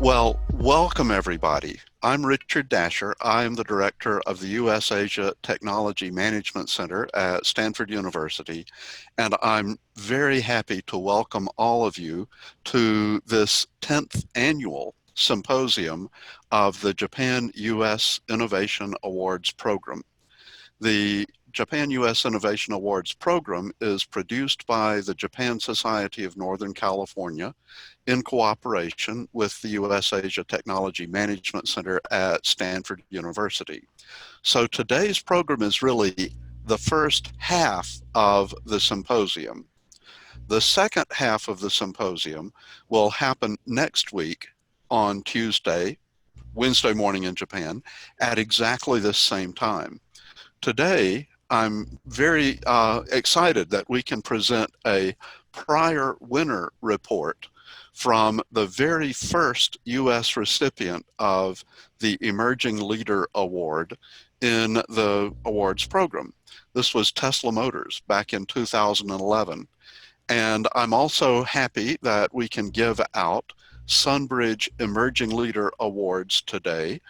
Well, welcome everybody. I'm Richard Dasher. I'm the director of the U.S.-Asia Technology Management Center at Stanford University, and I'm very happy to welcome all of you to this 10th annual symposium of the Japan-U.S. Innovation Awards program. The Japan-U.S. Innovation Awards program is produced by the Japan Society of Northern California in cooperation with the U.S.-Asia Technology Management Center at Stanford University. So today's program is really the first half of the symposium. The second half of the symposium will happen next week on Tuesday, Wednesday morning in Japan, at exactly the same time. Today, I'm very excited that we can present a prior winner report from the very first U.S. recipient of the Emerging Leader Award in the awards program. This was Tesla Motors back in 2011. And I'm also happy that we can give out SunBridge Emerging Leader Awards today.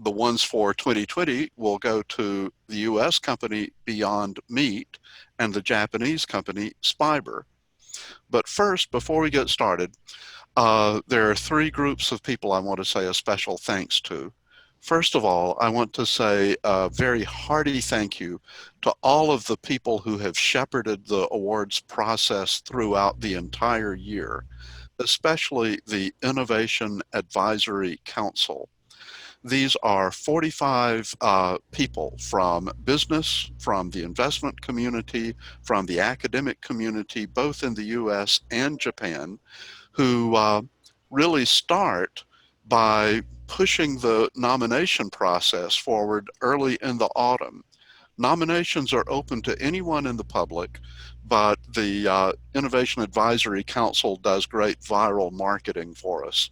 The ones for 2020 will go to the U.S. company Beyond Meat and the Japanese company Spiber. But first, before we get started, there are three groups of people I want to say a special thanks to. First of all, I want to say a very hearty thank you to all of the people who have shepherded the awards process throughout the entire year, especially the Innovation Advisory Council. These are 45 people from business, from the investment community, from the academic community, both in the US and Japan, who really start by pushing the nomination process forward early in the autumn. Nominations are open to anyone in the public, but the Innovation Advisory Council does great viral marketing for us.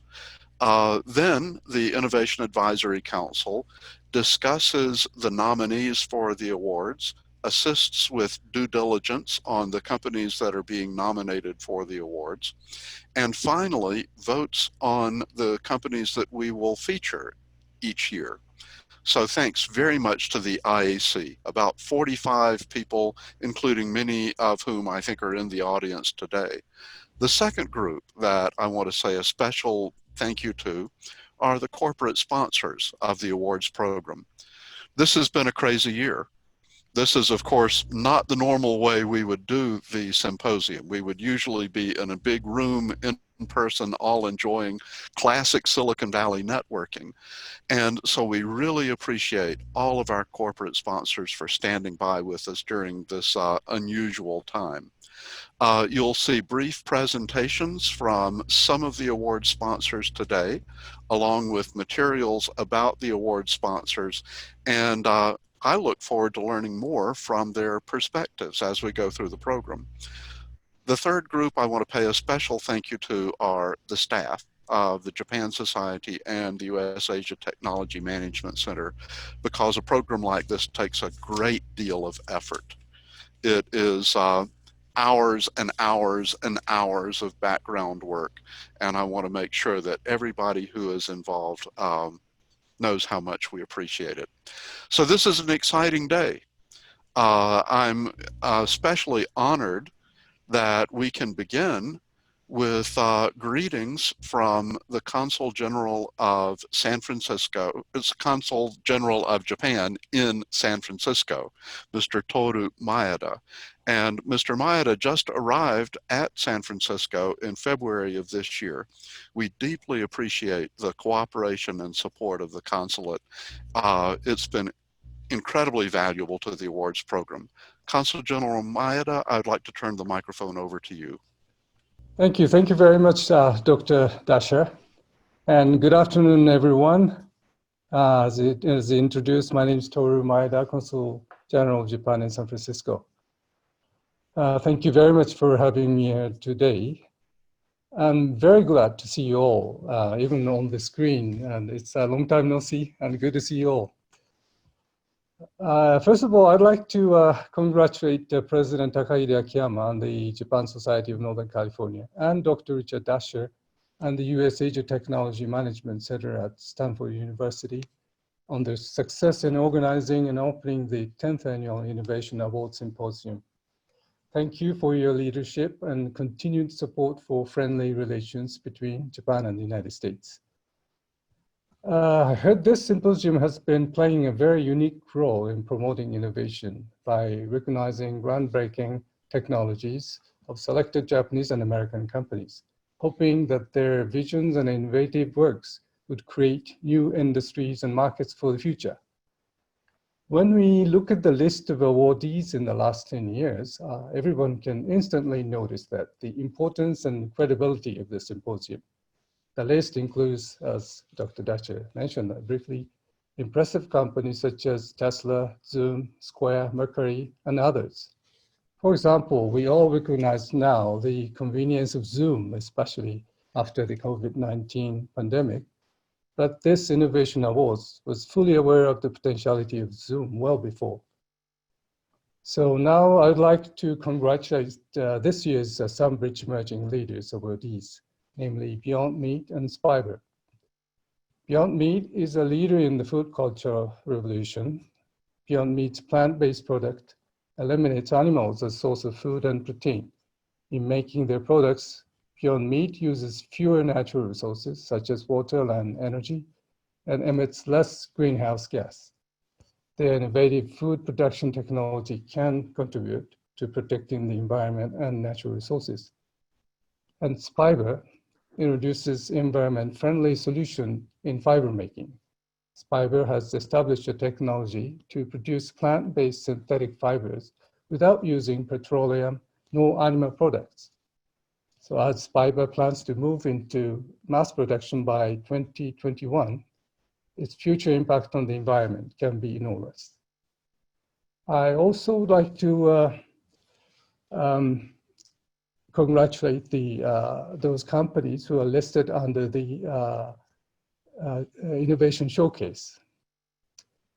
Then the Innovation Advisory Council discusses the nominees for the awards, assists with due diligence on the companies that are being nominated for the awards, and finally votes on the companies that we will feature each year. So thanks very much to the IAC, about 45 people, including many of whom I think are in the audience today. The second group that I want to say a special thank you to are the corporate sponsors of the awards program. This has been a crazy year. This is, of course, not the normal way we would do the symposium. We would usually be in a big room in person, all enjoying classic Silicon Valley networking. And so we really appreciate all of our corporate sponsors for standing by with us during this unusual time. You'll see brief presentations from some of the award sponsors today, along with materials about the award sponsors, and I look forward to learning more from their perspectives as we go through the program. The third group I want to pay a special thank you to are the staff of the Japan Society and the U.S.-Asia Technology Management Center, because a program like this takes a great deal of effort. It is hours and hours and hours of background work, and I want to make sure that everybody who is involved knows how much we appreciate it. So this is an exciting day. I'm especially honored that we can begin with greetings from the Consul General of San Francisco, Consul General of Japan in San Francisco, Mr. Toru Maeda. And Mr. Maeda just arrived at San Francisco in February of this year. We deeply appreciate the cooperation and support of the consulate. It's been incredibly valuable to the awards program. Consul General Maeda, I'd like to turn the microphone over to you. Thank you. Thank you very much, Dr. Dasher. And good afternoon, everyone. As introduced, my name is Toru Maeda, Consul General of Japan in San Francisco. Thank you very much for having me here today. I'm very glad to see you all, even on the screen. And it's a long time no see, and good to see you all. First of all, I'd like to congratulate President Takahide Akiyama and the Japan Society of Northern California and Dr. Richard Dasher and the U.S. Asia Technology Management Center at Stanford University on their success in organizing and opening the 10th Annual Innovation Awards Symposium. Thank you for your leadership and continued support for friendly relations between Japan and the United States. I heard this symposium has been playing a very unique role in promoting innovation by recognizing groundbreaking technologies of selected Japanese and American companies, hoping that their visions and innovative works would create new industries and markets for the future. When we look at the list of awardees in the last 10 years, everyone can instantly notice that the importance and credibility of the symposium. The list includes, as Dr. Dacher mentioned briefly, impressive companies such as Tesla, Zoom, Square, Mercury, and others. For example, we all recognize now the convenience of Zoom, especially after the COVID-19 pandemic. But this Innovation Awards was fully aware of the potentiality of Zoom well before. So now I'd like to congratulate this year's SunBridge Emerging Leaders awardees, namely Beyond Meat and Spiber. Beyond Meat is a leader in the food culture revolution. Beyond Meat's plant-based product eliminates animals as source of food and protein. In making their products, Beyond Meat uses fewer natural resources such as water and energy, and emits less greenhouse gas. Their innovative food production technology can contribute to protecting the environment and natural resources. And Spiber introduces environment-friendly solution in fiber making. Spiber has established a technology to produce plant-based synthetic fibers without using petroleum nor animal products. So as Spiber plans to move into mass production by 2021, its future impact on the environment can be enormous. I also would like to congratulate those companies who are listed under the Innovation Showcase.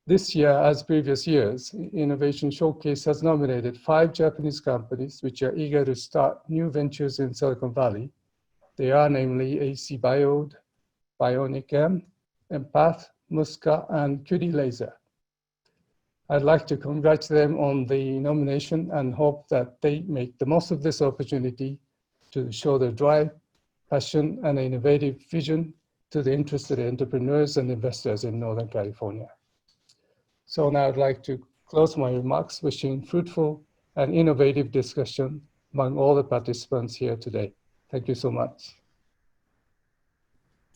This year, as previous years, Innovation Showcase has nominated 5 Japanese companies which are eager to start new ventures in Silicon Valley. They are namely AC Biode, Bionicam, Empath, Musca, and QD Laser. I'd like to congratulate them on the nomination and hope that they make the most of this opportunity to show their drive, passion, and innovative vision to the interested entrepreneurs and investors in Northern California. So now I'd like to close my remarks wishing fruitful and innovative discussion among all the participants here today. Thank you so much.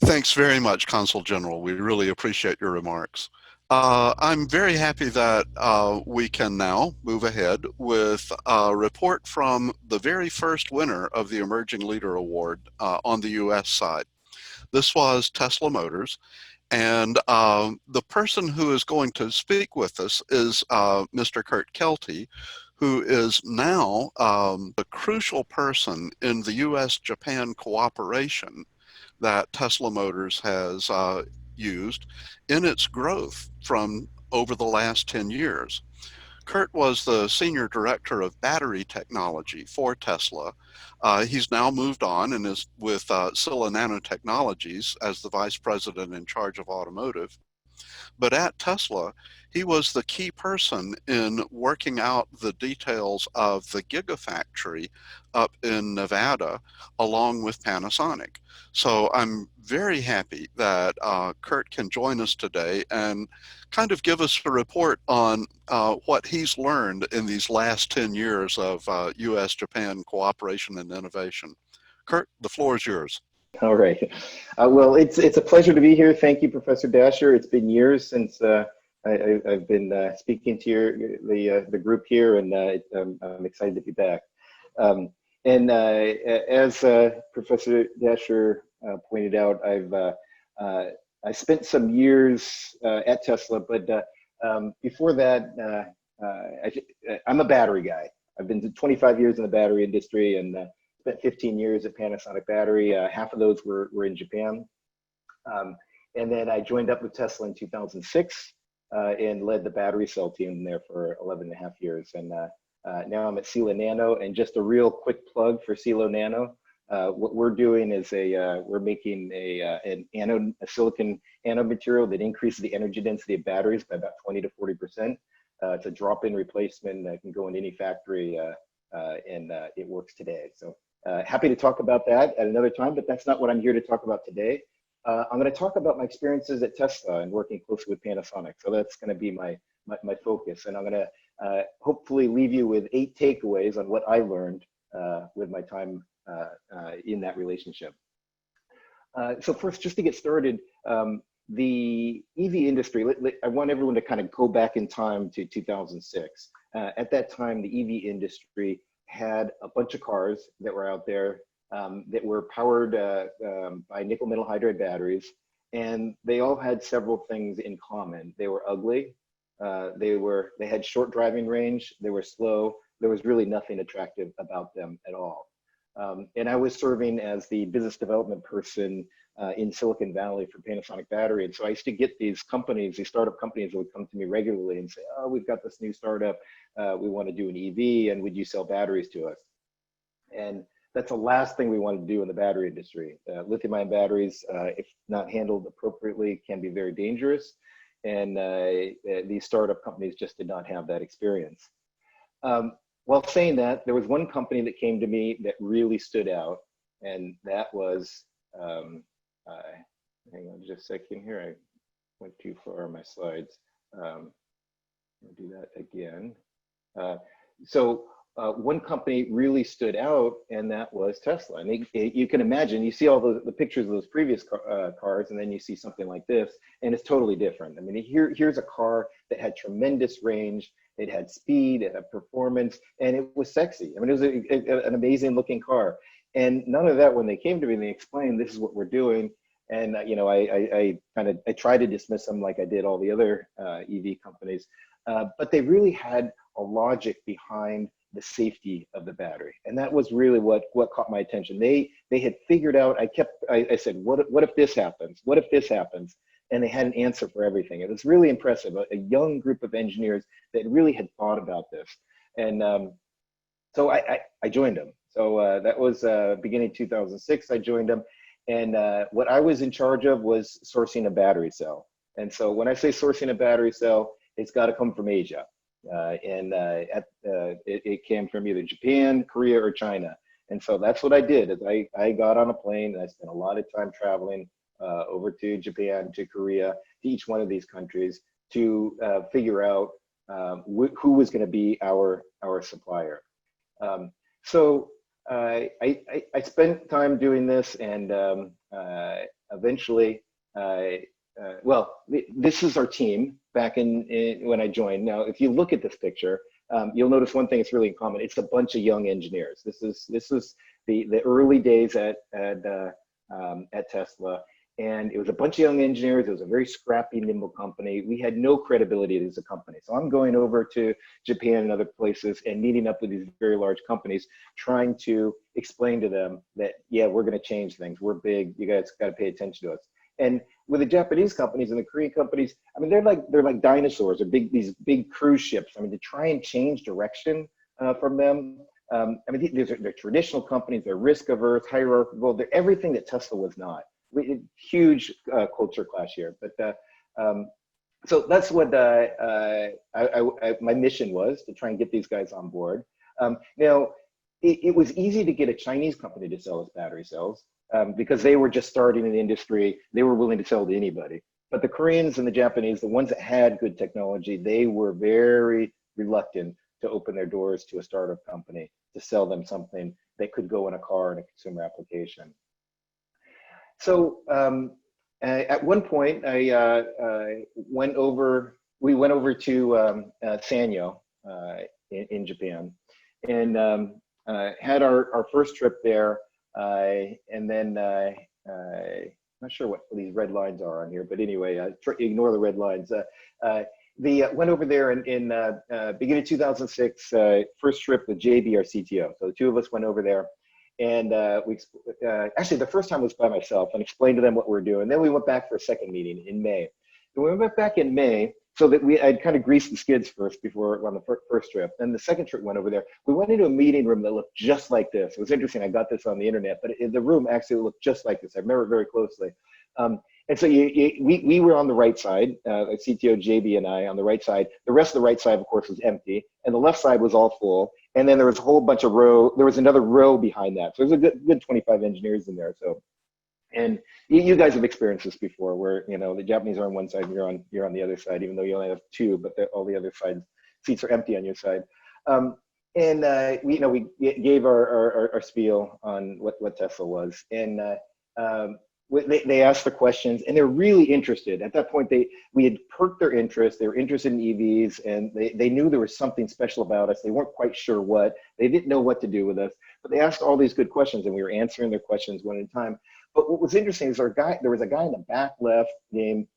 Thanks very much, Consul General. We really appreciate your remarks. I'm very happy that we can now move ahead with a report from the very first winner of the Emerging Leader Award on the US side. This was Tesla Motors, and the person who is going to speak with us is Mr. Kurt Kelty, who is now a crucial person in the US-Japan cooperation that Tesla Motors has used in its growth from over the last 10 years. Kurt was the Senior Director of Battery Technology for Tesla. He's now moved on and is with Sila Nanotechnologies as the Vice President in charge of automotive. But at Tesla, he was the key person in working out the details of the Gigafactory up in Nevada, along with Panasonic. So I'm very happy that Kurt can join us today and kind of give us a report on what he's learned in these last 10 years of US-Japan cooperation and innovation. Kurt, the floor is yours. All right. Well, it's a pleasure to be here. Thank you, Professor Dacher. It's been years since I've been speaking to the group here, and I'm excited to be back. As Professor Dacher pointed out, I spent some years at Tesla, but before that, I'm a battery guy. I've been 25 years in the battery industry, and spent 15 years at Panasonic Battery. Half of those were in Japan. And then I joined up with Tesla in 2006 and led the battery cell team there for 11 and a half years. And now I'm at Sila Nano. And just a real quick plug for Sila Nano. What we're doing is we're making a silicon anode material that increases the energy density of batteries by about 20 to 40%. It's a drop-in replacement that can go in any factory, and it works today. So happy to talk about that at another time, but that's not what I'm here to talk about today. I'm going to talk about my experiences at Tesla and working closely with Panasonic. So that's going to be my focus, and I'm going to hopefully leave you with 8 takeaways on what I learned with my time in that relationship. So first, just to get started, the EV industry, I want everyone to kind of go back in time to 2006. At that time, the EV industry had a bunch of cars that were out there that were powered by nickel metal hydride batteries, and they all had several things in common. They were ugly, they had short driving range, they were slow, there was really nothing attractive about them at all. And I was serving as the business development person in Silicon Valley for Panasonic Battery. And so I used to get these companies, these startup companies that would come to me regularly and say, oh, we've got this new startup, we want to do an EV, and would you sell batteries to us? And that's the last thing we want to do in the battery industry. Lithium-ion batteries, if not handled appropriately, can be very dangerous. And these startup companies just did not have that experience. While saying that, there was one company that came to me that really stood out, and that was, hang on just a second here, I went too far on my slides. I'll do that again. One company really stood out, and that was Tesla. And you can imagine, you see all the pictures of those previous cars, and then you see something like this, and it's totally different. I mean, here's a car that had tremendous range, it had speed, it had performance, and it was sexy. I mean, it was an amazing looking car. And none of that when they came to me and they explained, this is what we're doing. And you know, I tried to dismiss them like I did all the other EV companies, but they really had a logic behind the safety of the battery, and that was really what caught my attention. They had figured out. I said, what if this happens? What if this happens? And they had an answer for everything. It was really impressive. A young group of engineers that really had thought about this, and so I joined them. So that was beginning 2006. I joined them, and what I was in charge of was sourcing a battery cell. And so when I say sourcing a battery cell, it's got to come from Asia. It came from either Japan, Korea, or China. And so that's what I did. Is I got on a plane and I spent a lot of time traveling over to Japan, to Korea, to each one of these countries to figure out who was going to be our supplier. So I spent time doing this, and eventually, well, this is our team back in when I joined. Now, if you look at this picture, you'll notice one thing that's really in common. It's a bunch of young engineers. This is the early days at Tesla, and it was a bunch of young engineers. It was a very scrappy, nimble company. We had no credibility as a company. So I'm going over to Japan and other places and meeting up with these very large companies, trying to explain to them that, yeah, we're going to change things. We're big. You guys got to pay attention to us. And with the Japanese companies and the Korean companies, I mean, they're like dinosaurs, or these big cruise ships. I mean, to try and change direction from them. I mean, they're traditional companies. They're risk averse, hierarchical. They're everything that Tesla was not. Huge culture clash here. But so that's what my mission was, to try and get these guys on board. Now, it was easy to get a Chinese company to sell us battery cells. Because they were just starting in the industry, they were willing to sell to anybody. But the Koreans and the Japanese, the ones that had good technology, they were very reluctant to open their doors to a startup company to sell them something that could go in a car in a consumer application. So at one point, we went over to Sanyo in Japan, and had our first trip there. And then I'm not sure what these red lines are on here, but anyway, ignore the red lines. Went over there in beginning of 2006, first trip with JB, our CTO. So the two of us went over there, and actually the first time was by myself, and explained to them what we were doing. Then we went back for a second meeting in May. And when we went back in May, so that I'd kind of greased the skids first before on the first trip. Then the second trip went over there. We went into a meeting room that looked just like this. It was interesting. I got this on the internet, but the room actually looked just like this. I remember it very closely. And so we were on the right side, CTO JB and I on the right side. The rest of the right side, of course, was empty, and the left side was all full. And then there was a whole bunch of there was another row behind that. So there's a good 25 engineers in there. So, and you guys have experienced this before, where the Japanese are on one side and you're on the other side, even though you only have two, but all the other seats are empty on your side. We gave our spiel on what Tesla was, and they asked the questions, and they're really interested. At that point, we had perked their interest. They were interested in EVs, and they knew there was something special about us. They weren't quite sure what. They didn't know what to do with us, but they asked all these good questions, and we were answering their questions one at a time. But what was interesting is there was a guy in the back left named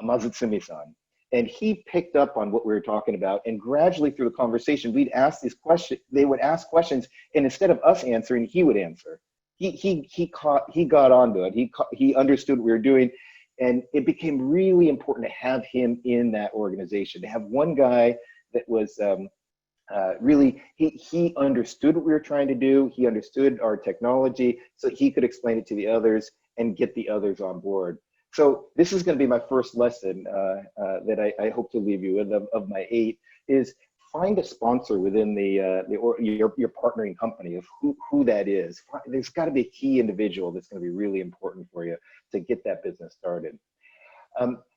Mazutsumi-san, and he picked up on what we were talking about. And gradually through the conversation, we'd ask these questions. They would ask questions, and instead of us answering, he would answer. He got onto it. He understood what we were doing, and it became really important to have him in that organization. To have one guy that was really he understood what we were trying to do. He understood our technology, so he could explain it to the others and get the others on board. So this is going to be my first lesson that I hope to leave you with of my 8 is find a sponsor within your partnering company of who that is. There's got to be a key individual that's going to be really important for you to get that business started.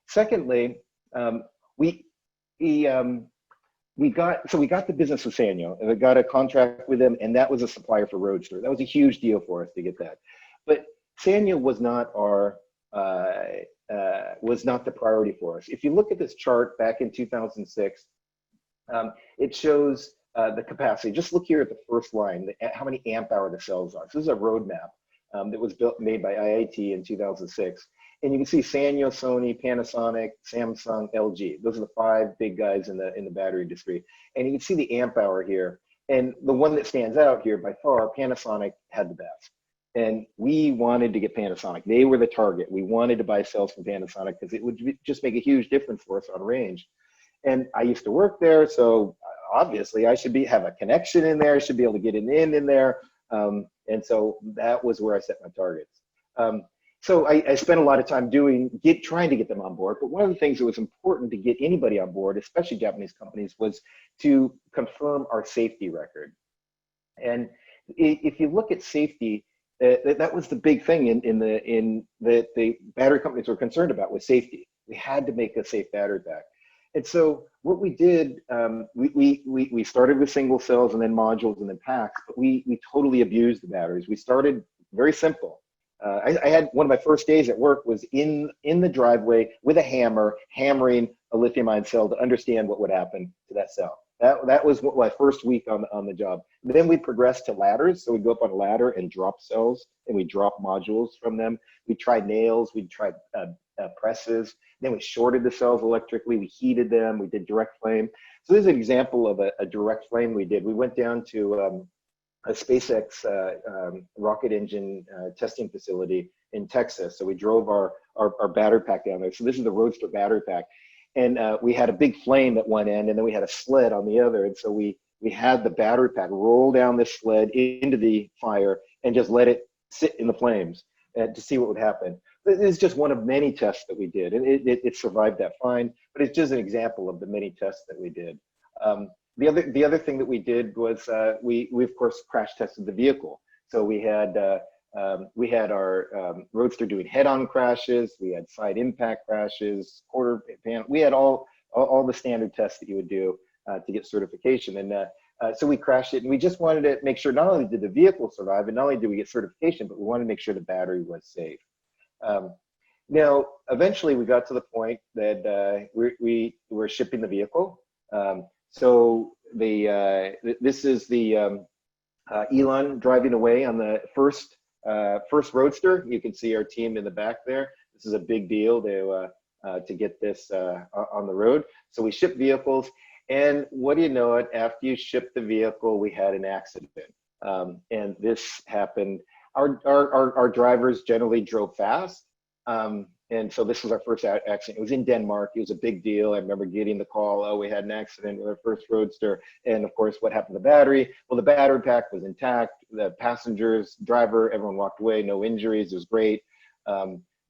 Secondly, we got the business with Sanyo, and we got a contract with them, and that was a supplier for Roadster. That was a huge deal for us to get that. But Sanyo was not the priority for us. If you look at this chart back in 2006. It shows the capacity. Just look here at the first line, how many amp hour the cells are. So this is a roadmap that was made by IIT in 2006. And you can see Sanyo, Sony, Panasonic, Samsung, LG. Those are the 5 big guys in the battery industry. And you can see the amp hour here. And the one that stands out here by far, Panasonic had the best. And we wanted to get Panasonic. They were the target. We wanted to buy cells from Panasonic because it would just make a huge difference for us on range. And I used to work there, so obviously I should have a connection in there. I should be able to get an in there. And so that was where I set my targets. So I spent a lot of time trying to get them on board. But one of the things that was important to get anybody on board, especially Japanese companies, was to confirm our safety record. And if you look at safety, that was the big thing that the battery companies were concerned about was safety. We had to make a safe battery pack. And so what we did, we started with single cells and then modules and then packs, but we totally abused the batteries. We started very simple. I had one of my first days at work was in the driveway with a hammer, hammering a lithium-ion cell to understand what would happen to that cell. That was my first week on the job. Then we progressed to ladders. So we'd go up on a ladder and drop cells, and we drop modules from them. We tried nails, we tried presses. Then we shorted the cells electrically. We heated them. We did direct flame. So this is an example of a direct flame we did. We went down to a SpaceX rocket engine testing facility in Texas. So we drove our battery pack down there. So this is the Roadster battery pack. And we had a big flame at one end, and then we had a sled on the other. And so we had the battery pack roll down this sled into the fire and just let it sit in the flames to see what would happen. This is just one of many tests that we did, and it survived that fine. But it's just an example of the many tests that we did. The other thing that we did was we of course crash tested the vehicle. So we had our Roadster doing head-on crashes. We had side impact crashes, quarter panel. We had all the standard tests that you would do to get certification. And so we crashed it, and we just wanted to make sure not only did the vehicle survive, and not only did we get certification, but we wanted to make sure the battery was safe. Now, eventually, we got to the point that we were shipping the vehicle. So this is the Elon driving away on the first Roadster. You can see our team in the back there. This is a big deal to get this on the road. So we ship vehicles, and what do you know it? After you ship the vehicle, we had an accident, and this happened. Our drivers generally drove fast, And so this was our first accident. It was in Denmark. It was a big deal. I remember getting the call, oh, we had an accident with our first Roadster. And of course, what happened to the battery? Well, the battery pack was intact. The passengers, driver, everyone walked away, no injuries. It was great.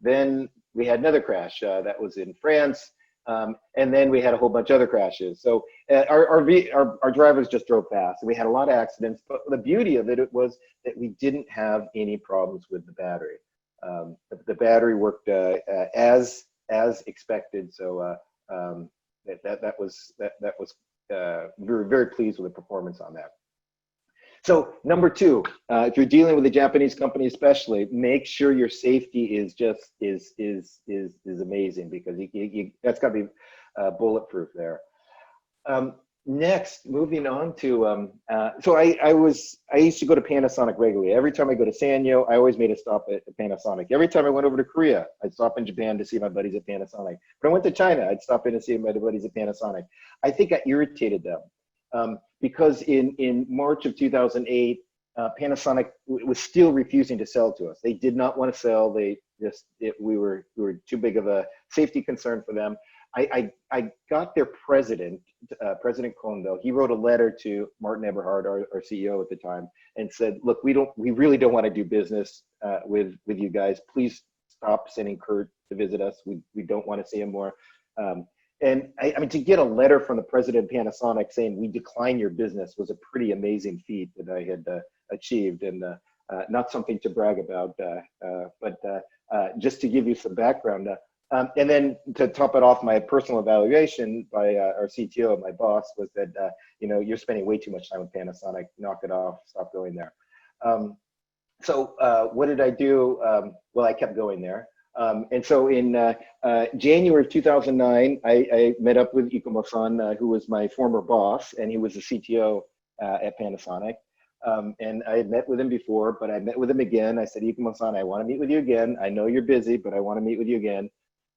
Then we had another crash that was in France. And then we had a whole bunch of other crashes. So our drivers just drove fast. And we had a lot of accidents. But the beauty of it was that we didn't have any problems with the battery. The battery worked as expected. So that was we were very pleased with the performance on that. So number two, if you're dealing with a Japanese company, especially, make sure your safety is amazing, because that's got to be bulletproof there. Next, moving on to so I used to go to Panasonic regularly. Every time I go to Sanyo, I always made a stop at Panasonic. Every time I went over to Korea, I'd stop in Japan to see my buddies at Panasonic. When I went to China, I'd stop in to see my buddies at Panasonic. I think I irritated them. Because in March of 2008, Panasonic was still refusing to sell to us. They did not want to sell. We were too big of a safety concern for them. I got their president, President Kondo. He wrote a letter to Martin Eberhard, our CEO at the time, and said, "Look, we really don't want to do business with you guys. Please stop sending Kurt to visit us. We don't want to see him more." And I mean, to get a letter from the president of Panasonic saying we decline your business was a pretty amazing feat that I had achieved, and not something to brag about, but just to give you some background. And then to top it off, my personal evaluation by our CTO, my boss, was that you're spending way too much time with Panasonic. Knock it off. Stop going there. So what did I do? Well, I kept going there. And so in January of 2009, I met up with Ikumo-san, who was my former boss, and he was the CTO at Panasonic. And I had met with him before, but I met with him again. I said, "Ikumo-san, I want to meet with you again. I know you're busy, but I want to meet with you again."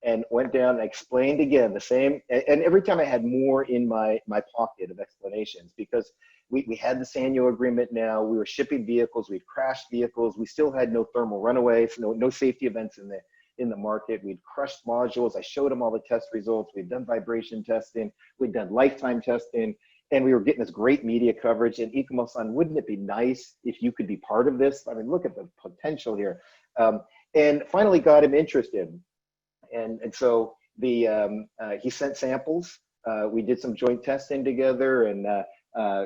And went down and explained again the same. And every time I had more in my pocket of explanations, because we had the Sanyo agreement now. We were shipping vehicles. We'd crashed vehicles. We still had no thermal runaways, no safety events in the market. We'd crushed modules. I showed them all the test results. We'd done vibration testing. We'd done lifetime testing. And we were getting this great media coverage. And Ikumo-san, wouldn't it be nice if you could be part of this? I mean, look at the potential here. And finally got him interested. And so he sent samples. We did some joint testing together, and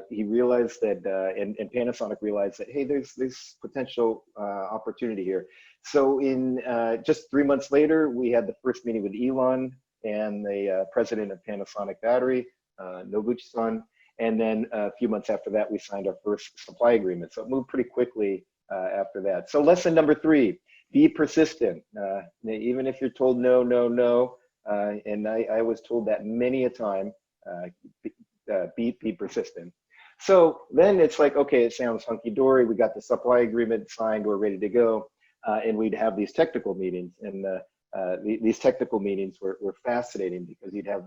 he realized that, and Panasonic realized that, hey, there's potential opportunity here. So in just 3 months later, we had the first meeting with Elon and the president of Panasonic Battery, Noguchi-san. And then a few months after that, we signed our first supply agreement. So it moved pretty quickly after that. So lesson number 3, be persistent. Even if you're told no, no, no, and I was told that many a time, be persistent. So then it's like, okay, it sounds hunky-dory. We got the supply agreement signed. We're ready to go. And we'd have these technical meetings. And these technical meetings were fascinating, because you'd have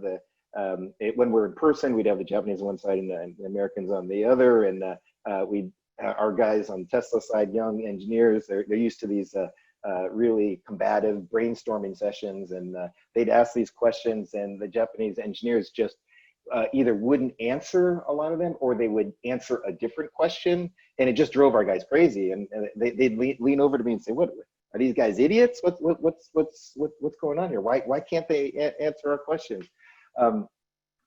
when we're in person, we'd have the Japanese on one side and the Americans on the other. And our guys on Tesla side, young engineers, they're used to these really combative brainstorming sessions, and they'd ask these questions, and the Japanese engineers just either wouldn't answer a lot of them, or they would answer a different question, and it just drove our guys crazy. And they'd lean over to me and say, "What are these guys, idiots? What's going on here? Why can't they answer our questions?"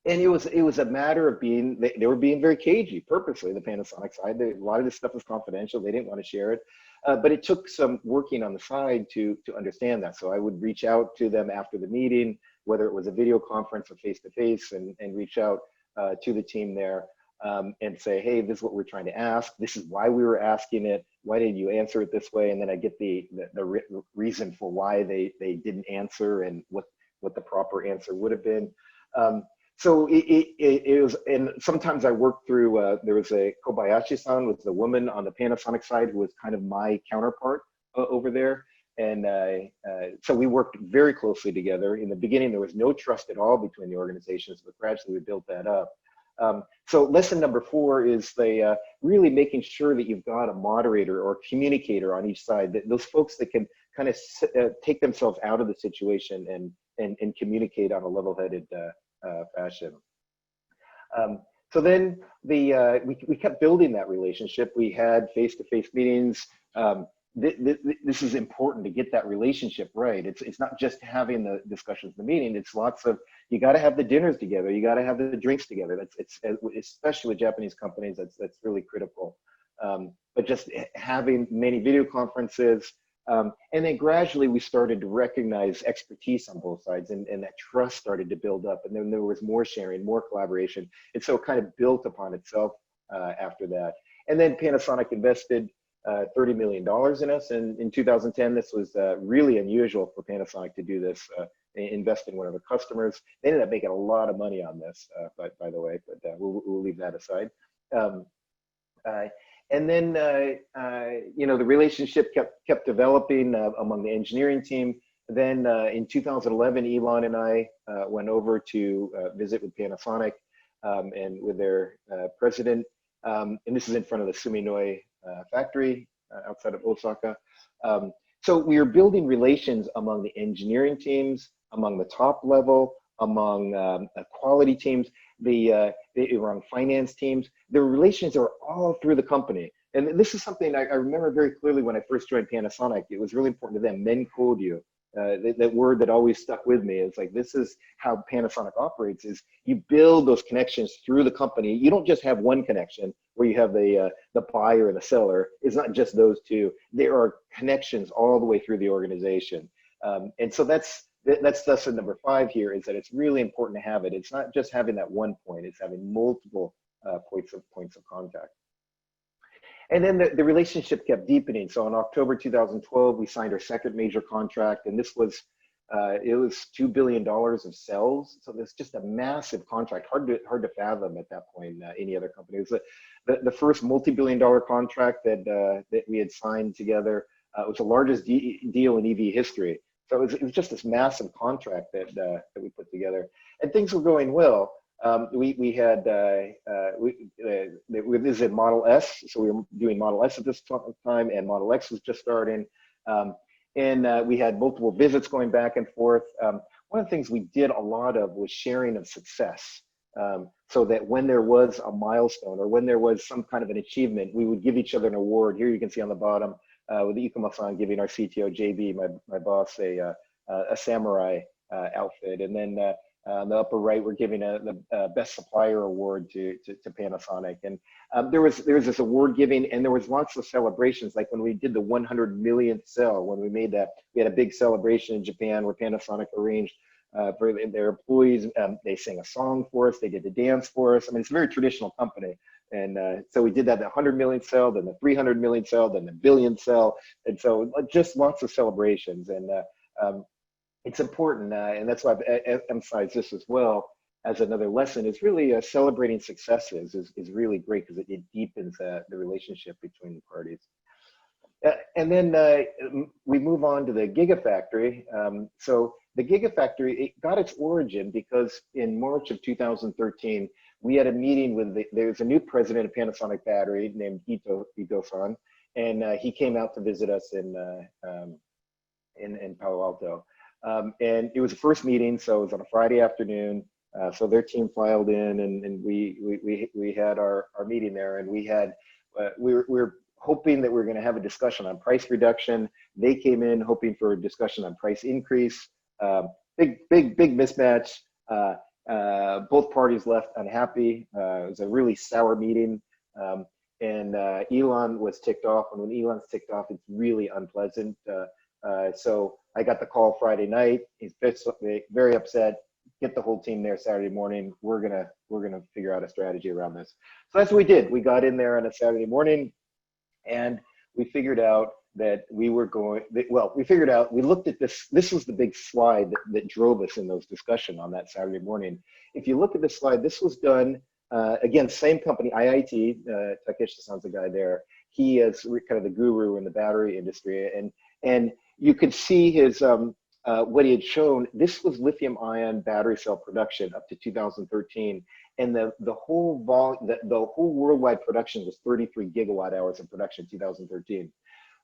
And it was a matter of they were being very cagey purposely, the Panasonic side. A lot of this stuff was confidential. They didn't want to share it. But it took some working on the side to understand that. So I would reach out to them after the meeting, whether it was a video conference or face-to-face, and reach out to the team there and say, "Hey, this is what we're trying to ask. This is why we were asking it. Why did you answer it this way?" And then I get the reason for why they didn't answer, and what the proper answer would have been. So it was, and sometimes I worked through, there was a Kobayashi-san, was the woman on the Panasonic side who was kind of my counterpart over there. And so we worked very closely together. In the beginning, there was no trust at all between the organizations, but gradually we built that up. So lesson number 4 is really making sure that you've got a moderator or communicator on each side, that those folks that can kind of take themselves out of the situation and communicate on a level-headed fashion. So then we kept building that relationship. We had face-to-face meetings. This is important to get that relationship right. It's not just having the discussions in the meeting. It's lots of, you got to have the dinners together. You got to have the drinks together. It's especially with Japanese companies, that's really critical. But just having many video conferences, and then gradually we started to recognize expertise on both sides, and that trust started to build up, and then there was more sharing, more collaboration. And so it kind of built upon itself after that. And then Panasonic invested $30 million in us. And in 2010, this was really unusual for Panasonic to do this, invest in one of their customers. They ended up making a lot of money on this, by the way, but we'll leave that aside. And then, you know, the relationship kept developing among the engineering team. Then in 2011, Elon and I went over to visit with Panasonic and with their president. And this is in front of the Suminoi factory outside of Osaka. So we are building relations among the engineering teams, among the top level, among quality teams, around finance teams. The relations are all through the company. And this is something I remember very clearly when I first joined Panasonic. It was really important to them, menkodyu. That word that always stuck with me. It's like, this is how Panasonic operates, is you build those connections through the company. You don't just have one connection where you have the buyer and the seller. It's not just those two. There are connections all the way through the organization. And so that's lesson number 5 here, is that it's really important to have it. It's not just having that one point, it's having multiple points of contact. And then the relationship kept deepening. So in October 2012, we signed our second major contract, and this was, it was $2 billion of sales. So it's just a massive contract, hard to fathom at that point, any other company. It was the first multi-billion-dollar contract that we had signed together. It was the largest deal in EV history. So it was just this massive contract that we put together, and things were going well. We had, this is a Model S, so we were doing Model S at this time, and Model X was just starting. And we had multiple visits going back and forth. One of the things we did a lot of was sharing of success, so that when there was a milestone or when there was some kind of an achievement, we would give each other an award. Here you can see on the bottom, with Ikuma-san giving our CTO, JB, my boss, a samurai outfit. And then on the upper right, we're giving the best supplier award to Panasonic. And there was this award giving, and there was lots of celebrations. Like when we did the 100 millionth cell, when we made that, we had a big celebration in Japan where Panasonic arranged for their employees. They sang a song for us, they did the dance for us. I mean, it's a very traditional company. And so we did that, the 100 millionth cell, then the 300 millionth cell, then the billionth cell. And so just lots of celebrations. And it's important, and that's why I emphasize this as well as another lesson, is really celebrating successes is really great, because it deepens the relationship between the parties. And then we move on to the Gigafactory. So the Gigafactory, it got its origin because in March of 2013, we had a meeting with, there's a new president of Panasonic Battery named Ito-san, and he came out to visit us in Palo Alto. And it was the first meeting, so it was on a Friday afternoon. So their team filed in, and we had our meeting there, and we were hoping that we were going to have a discussion on price reduction. They came in hoping for a discussion on price increase. Big mismatch. Both parties left unhappy. It was a really sour meeting. And Elon was ticked off, and when Elon's ticked off, it's really unpleasant. So I got the call Friday night. He's very upset. Get the whole team there Saturday morning. We're gonna figure out a strategy around this. So that's what we did. We got in there on a Saturday morning, and we figured out that we were going. Well, we figured out. We looked at this. This was the big slide that drove us in those discussions on that Saturday morning. If you look at this slide, this was done again, same company, IIT. Takeshi-san's the guy there. He is kind of the guru in the battery industry, and you could see his what he had shown. This was lithium-ion battery cell production up to 2013, and the whole worldwide production was 33 gigawatt hours of production in 2013.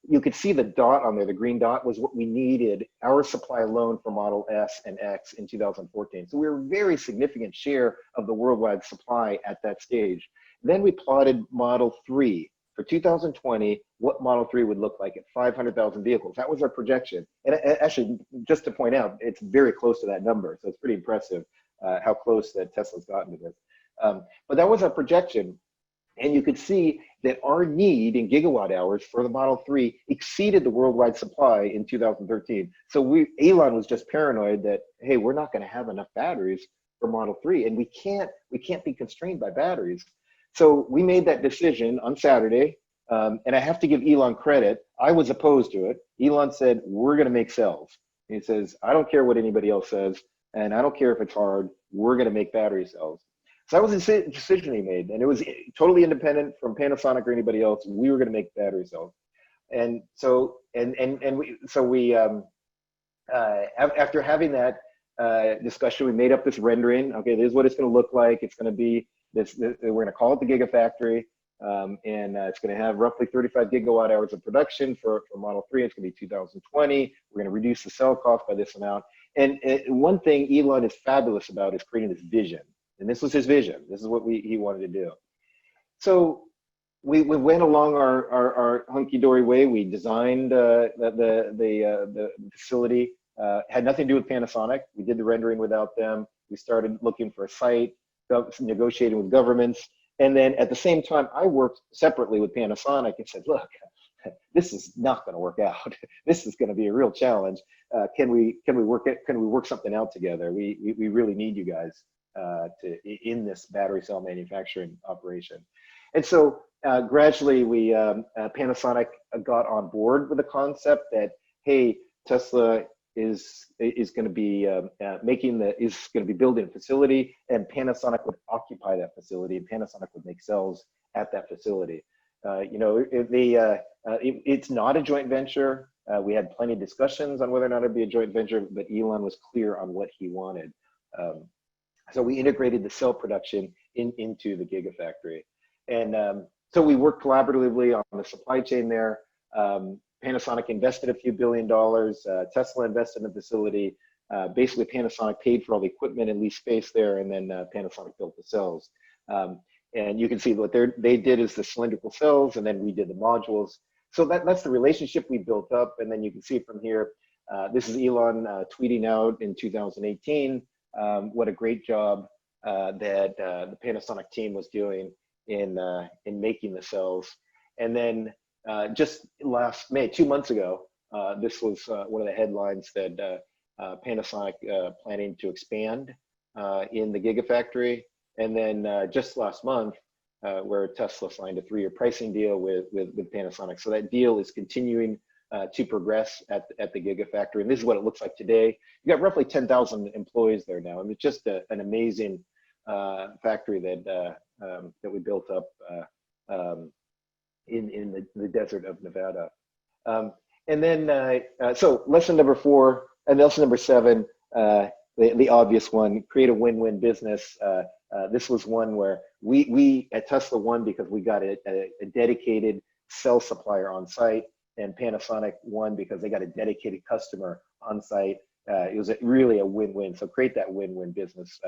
you could see the dot on there, the green dot was what we needed, our supply alone for Model S and X in 2014. So we were a very significant share of the worldwide supply at that stage. Then we plotted Model 3 for 2020, what Model 3 would look like at 500,000 vehicles. That was our projection. And actually, just to point out, it's very close to that number. So it's pretty impressive how close that Tesla's gotten to this. But that was our projection. And you could see that our need in gigawatt hours for the Model 3 exceeded the worldwide supply in 2013. So Elon was just paranoid that, hey, we're not going to have enough batteries for Model 3, and we can't be constrained by batteries. So we made that decision on Saturday, and I have to give Elon credit. I was opposed to it. Elon said, we're going to make cells. He says, I don't care what anybody else says, and I don't care if it's hard. We're going to make battery cells. So that was a decision he made, and it was totally independent from Panasonic or anybody else. We were going to make battery cells, and so after having that discussion, we made up this rendering. Okay, this is what it's going to look like. It's going to be this. We're going to call it the Gigafactory, and it's going to have roughly 35 gigawatt hours of production for Model 3. It's going to be 2020. We're going to reduce the cell cost by this amount. And one thing Elon is fabulous about is creating this vision. And this was his vision. This is what he wanted to do. So we went along our hunky-dory way. We designed the facility. Had nothing to do with Panasonic. We did the rendering without them. We started looking for a site, negotiating with governments. And then at the same time, I worked separately with Panasonic and said, look, this is not going to work out. This is going to be a real challenge. Can we work something out together? We really need you guys in this battery cell manufacturing operation. And so gradually Panasonic got on board with the concept that, hey, Tesla is going to be building a facility, and Panasonic would occupy that facility, and Panasonic would make cells at that facility. It's not a joint venture. We had plenty of discussions on whether or not it'd be a joint venture, but Elon was clear on what he wanted. So we integrated the cell production into the Gigafactory. And so we worked collaboratively on the supply chain there. Panasonic invested a few $1 billion. Tesla invested in the facility. Basically, Panasonic paid for all the equipment and leased space there, and then Panasonic built the cells. And you can see what they did is the cylindrical cells, and then we did the modules. So that's the relationship we built up. And then you can see from here, this is Elon tweeting out in 2018. What a great job that the Panasonic team was doing in making the cells. And then just last May, 2 months ago, this was one of the headlines that Panasonic planning to expand in the Gigafactory. And then just last month, where Tesla signed a 3-year pricing deal with Panasonic. So that deal is continuing to progress at the Gigafactory. And this is what it looks like today. You got roughly 10,000 employees there now. I mean, it's just an amazing factory that we built up in the desert of Nevada. And then, so lesson number 4 and lesson number 7, the obvious one, create a win-win business. This was one where we at Tesla won because we got a dedicated cell supplier on site, and Panasonic won because they got a dedicated customer on site. It was really a win-win. So create that win-win business.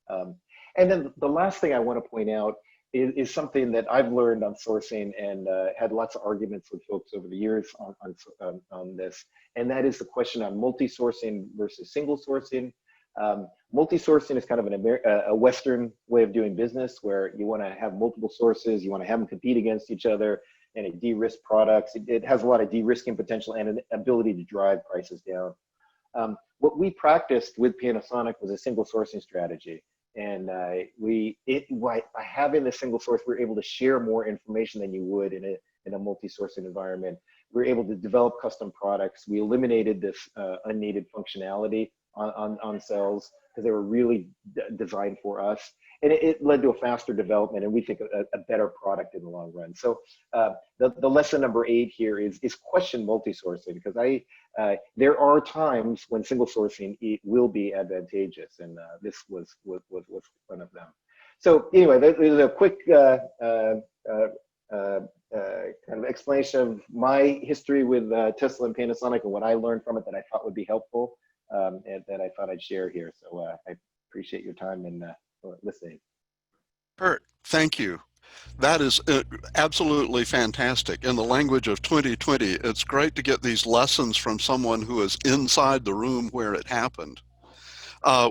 And then the last thing I want to point out is something that I've learned on sourcing and had lots of arguments with folks over the years on this. And that is the question on multi-sourcing versus single sourcing. Multi-sourcing is kind of a Western way of doing business, where you want to have multiple sources, you want to have them compete against each other, and it de-risk products. It has a lot of de-risking potential and an ability to drive prices down. What we practiced with Panasonic was a single sourcing strategy. And by having the single source, we're able to share more information than you would in a multi-sourcing environment. We're able to develop custom products. We eliminated this unneeded functionality on cells because they were really designed for us. And it led to a faster development, and we think a better product in the long run. So the lesson number 8 here is question multi-sourcing, because there are times when single sourcing will be advantageous, and this was one of them. So anyway, there's a quick kind of explanation of my history with Tesla and Panasonic and what I learned from it that I thought would be helpful, and that I thought I'd share here. So I appreciate your time and listening. Kurt, thank you. That is absolutely fantastic. In the language of 2020, it's great to get these lessons from someone who is inside the room where it happened.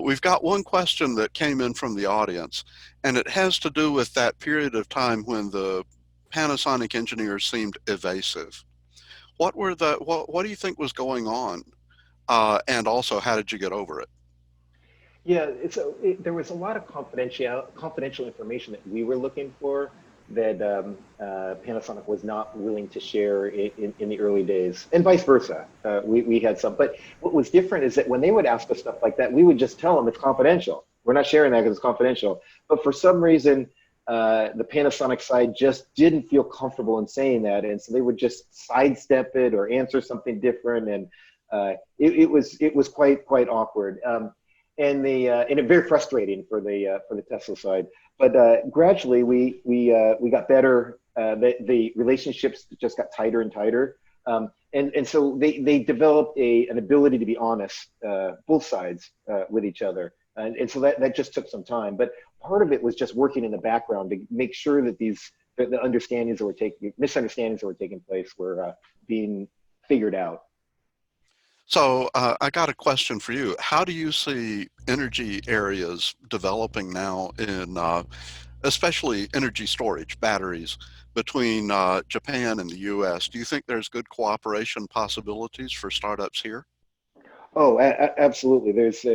We've got one question that came in from the audience, and it has to do with that period of time when the Panasonic engineers seemed evasive. What do you think was going on? And also, how did you get over it? Yeah, there was a lot of confidential information that we were looking for that Panasonic was not willing to share in the early days, and vice versa. We had some, but what was different is that when they would ask us stuff like that, we would just tell them it's confidential. We're not sharing that because it's confidential. But for some reason, the Panasonic side just didn't feel comfortable in saying that, and so they would just sidestep it or answer something different, and it was quite awkward. And it very frustrating for the Tesla side. But gradually we got better. The relationships just got tighter and tighter, and so they developed an ability to be honest, both sides with each other, and so that just took some time. But part of it was just working in the background to make sure that the misunderstandings that were taking place were being figured out. So I got a question for you. How do you see energy areas developing now in, especially energy storage, batteries, between Japan and the U.S.? Do you think there's good cooperation possibilities for startups here? Oh, absolutely. There's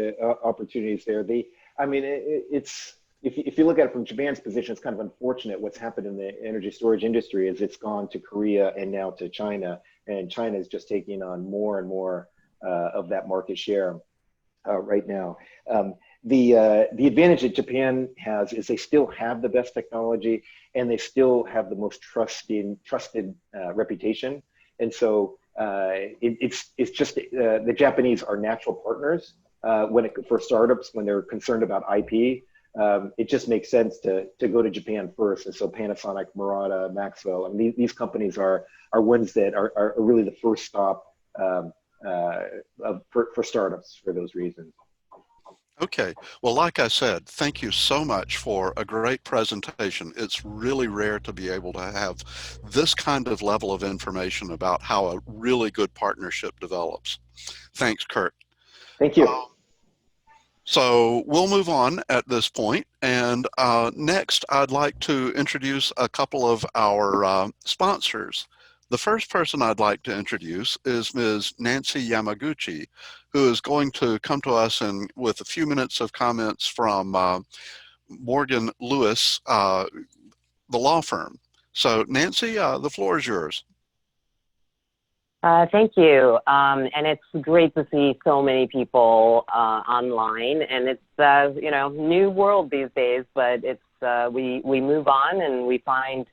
opportunities there. If you look at it from Japan's position, it's kind of unfortunate what's happened in the energy storage industry is it's gone to Korea and now to China, and China is just taking on more and more of that market share right now. The advantage that Japan has is they still have the best technology and they still have the most trusted reputation. And so it's just the Japanese are natural partners for startups when they're concerned about IP. It just makes sense to go to Japan first. And so Panasonic, Murata, Maxwell, I mean, these companies are ones that are really the first stop for startups for those reasons. Okay. Well, like I said, thank you so much for a great presentation. It's really rare to be able to have this kind of level of information about how a really good partnership develops. Thanks, Kurt. Thank you. So we'll move on at this point, and next I'd like to introduce a couple of our sponsors. The first person I'd like to introduce is Ms. Nancy Yamaguchi, who is going to come to us with a few minutes of comments from Morgan Lewis, the law firm. So Nancy, the floor is yours. Thank you. And it's great to see so many people online, and it's, new world these days, but it's, we move on and we find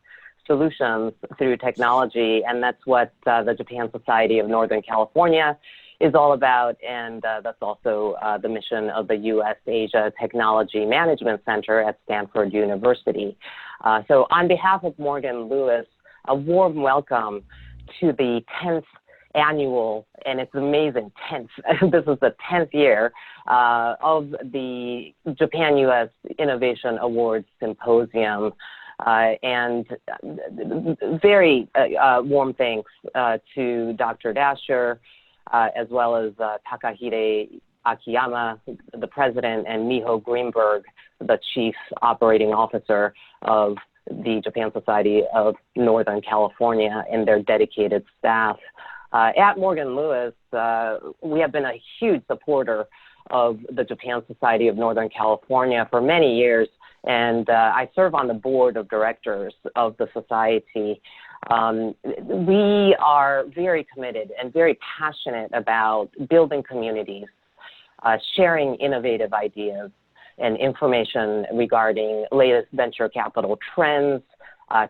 solutions through technology, and that's what the Japan Society of Northern California is all about, and that's also the mission of the U.S. Asia Technology Management Center at Stanford University. So on behalf of Morgan Lewis, a warm welcome to the 10th annual, and it's amazing, 10th, this is the 10th year of the Japan-U.S. Innovation Awards Symposium. And very warm thanks to Dr. Dasher, as well as Takahide Akiyama, the president, and Miho Greenberg, the chief operating officer of the Japan Society of Northern California, and their dedicated staff. At Morgan Lewis, we have been a huge supporter of the Japan Society of Northern California for many years, and I serve on the board of directors of the society. We are very committed and very passionate about building communities, sharing innovative ideas and information regarding latest venture capital trends,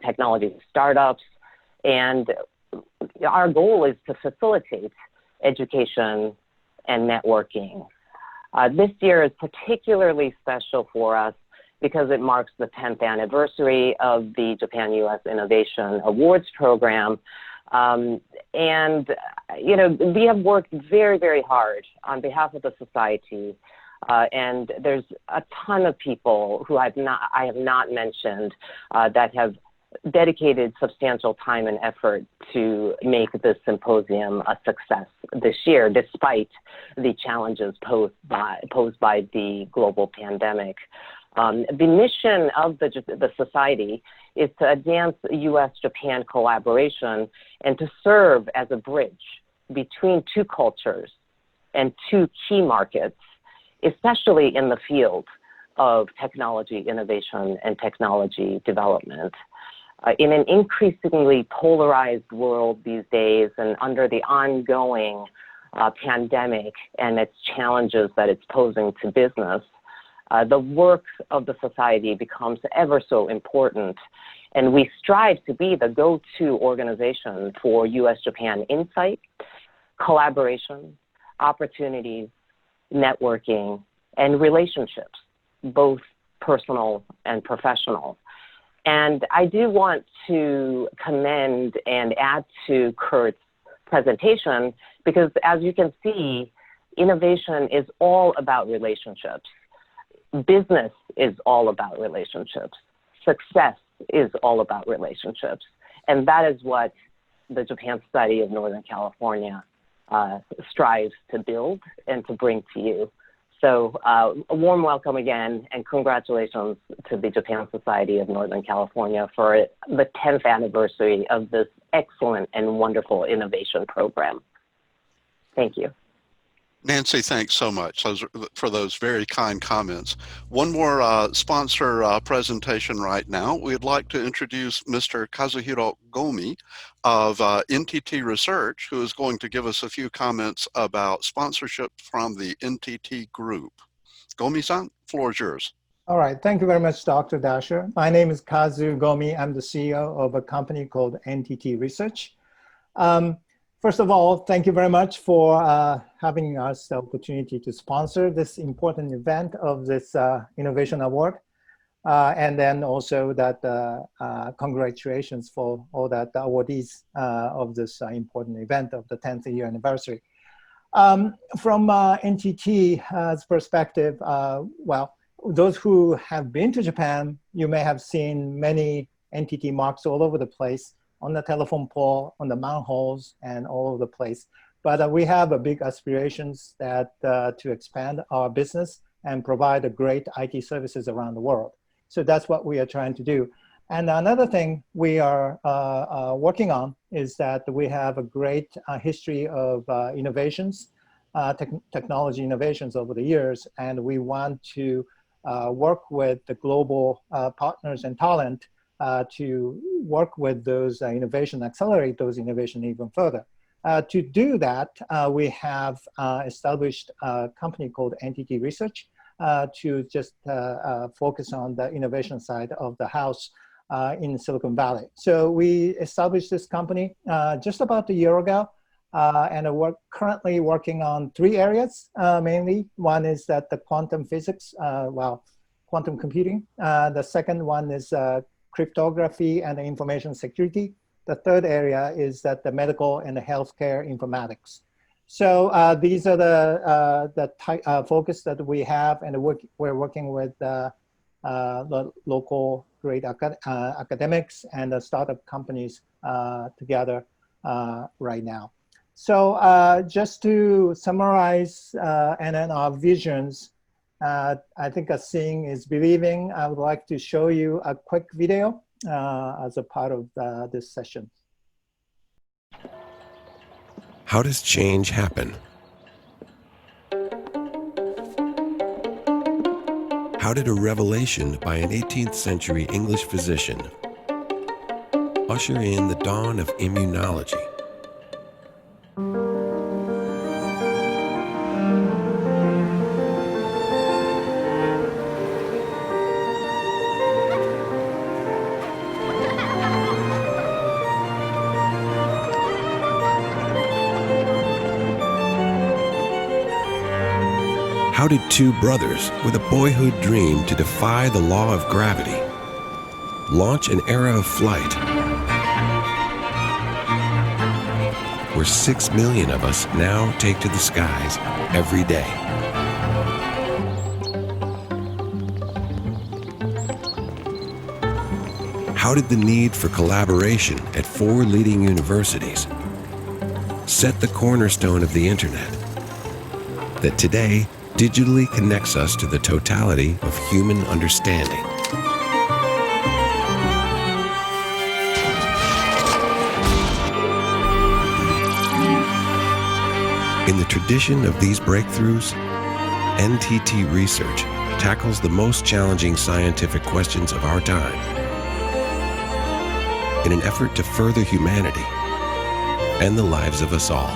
technology startups, and our goal is to facilitate education and networking. This year is particularly special for us because it marks the 10th anniversary of the Japan-U.S. Innovation Awards program. And, you know, we have worked very, very hard on behalf of the society. And there's a ton of people who I have not mentioned that have dedicated substantial time and effort to make this symposium a success this year, despite the challenges posed by the global pandemic. The mission of the society is to advance U.S.-Japan collaboration and to serve as a bridge between two cultures and two key markets, especially in the field of technology innovation and technology development. In an increasingly polarized world these days and under the ongoing pandemic and its challenges that it's posing to business, the work of the society becomes ever so important. And we strive to be the go-to organization for U.S.-Japan insight, collaboration, opportunities, networking, and relationships, both personal and professional. And I do want to commend and add to Kurt's presentation because, as you can see, innovation is all about relationships. Business is all about relationships. Success is all about relationships. And that is what the Japan Study of Northern California strives to build and to bring to you. So a warm welcome again, and congratulations to the Japan Society of Northern California for the 10th anniversary of this excellent and wonderful innovation program. Thank you. Nancy, thanks so much for those very kind comments. One more sponsor presentation right now. We'd like to introduce Mr. Kazuhiro Gomi of NTT Research, who is going to give us a few comments about sponsorship from the NTT Group. Gomi-san, floor is yours. All right, thank you very much, Dr. Dasher. My name is Kazu Gomi. I'm the CEO of a company called NTT Research. First of all, thank you very much for having us the opportunity to sponsor this important event of this Innovation Award. And then also that congratulations for all that awardees of this important event of the 10th year anniversary. From NTT's perspective, well, those who have been to Japan, you may have seen many NTT marks all over the place, on the telephone pole, on the manholes, and all over the place. But we have a big aspirations that to expand our business and provide a great IT services around the world. So that's what we are trying to do. And another thing we are working on is that we have a great history of innovations, technology innovations over the years, and we want to work with the global partners and talent to work with those innovation, accelerate those innovation even further. To do that, we have established a company called NTT Research to just focus on the innovation side of the house in Silicon Valley. So we established this company just about a year ago, and we're currently working on 3 areas mainly. One is that the quantum physics, quantum computing. The second one is cryptography and information security. The third area is that the medical and the healthcare informatics. So these are the focus that we have, and we're working with the local great academics and the startup companies together right now. So just to summarize, and then our visions, I think seeing is believing. I would like to show you a quick video as a part of this session. How does change happen? How did a revelation by an 18th century English physician usher in the dawn of immunology? How did two brothers with a boyhood dream to defy the law of gravity launch an era of flight where 6 million of us now take to the skies every day? How did the need for collaboration at 4 leading universities set the cornerstone of the internet that today digitally connects us to the totality of human understanding? In the tradition of these breakthroughs, NTT research tackles the most challenging scientific questions of our time in an effort to further humanity and the lives of us all.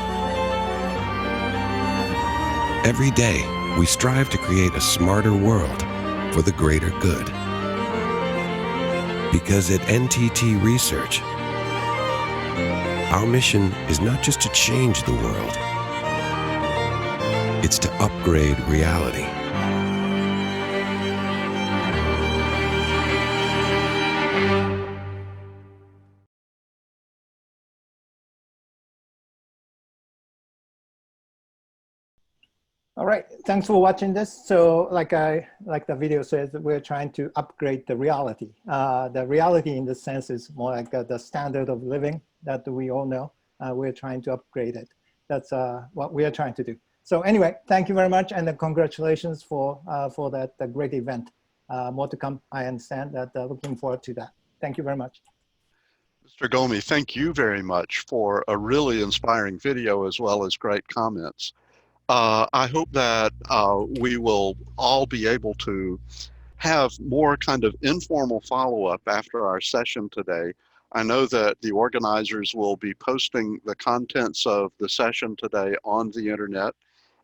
Every day, we strive to create a smarter world for the greater good. Because at NTT Research, our mission is not just to change the world, it's to upgrade reality. All right, thanks for watching this. So like the video says, we're trying to upgrade the reality. The reality in the sense is more like the standard of living that we all know. We're trying to upgrade it. That's what we are trying to do. So anyway, thank you very much, and congratulations for that great event. More to come, I understand that. Looking forward to that. Thank you very much. Mr. Gomi, thank you very much for a really inspiring video as well as great comments. I hope that we will all be able to have more kind of informal follow-up after our session today. I know that the organizers will be posting the contents of the session today on the internet,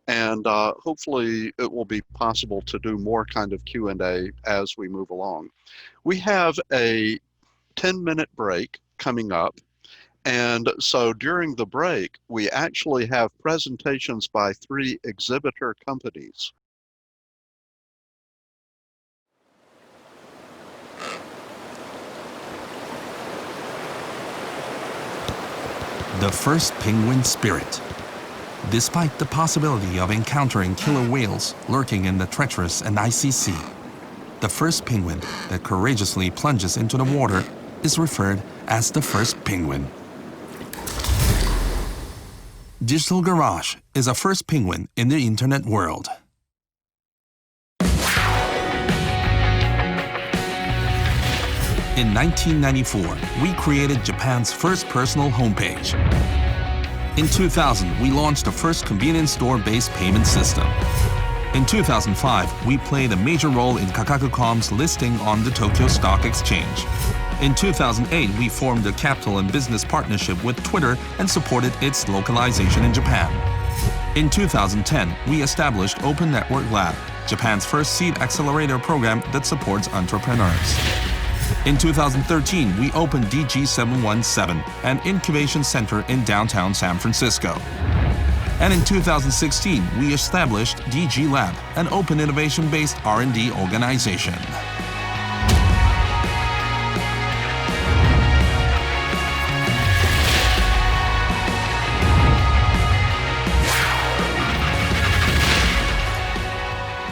and hopefully it will be possible to do more kind of Q&A as we move along. We have a 10-minute break coming up. And so during the break, we actually have presentations by 3 exhibitor companies. The first penguin spirit. Despite the possibility of encountering killer whales lurking in the treacherous and icy sea, the first penguin that courageously plunges into the water is referred as the first penguin. Digital Garage is a first penguin in the internet world. In 1994, we created Japan's first personal homepage. In 2000, we launched the first convenience store-based payment system. In 2005, we played a major role in Kakaku.com's listing on the Tokyo Stock Exchange. In 2008, we formed a capital and business partnership with Twitter and supported its localization in Japan. In 2010, we established Open Network Lab, Japan's first seed accelerator program that supports entrepreneurs. In 2013, we opened DG717, an incubation center in downtown San Francisco. And in 2016, we established DG Lab, an open innovation-based R&D organization.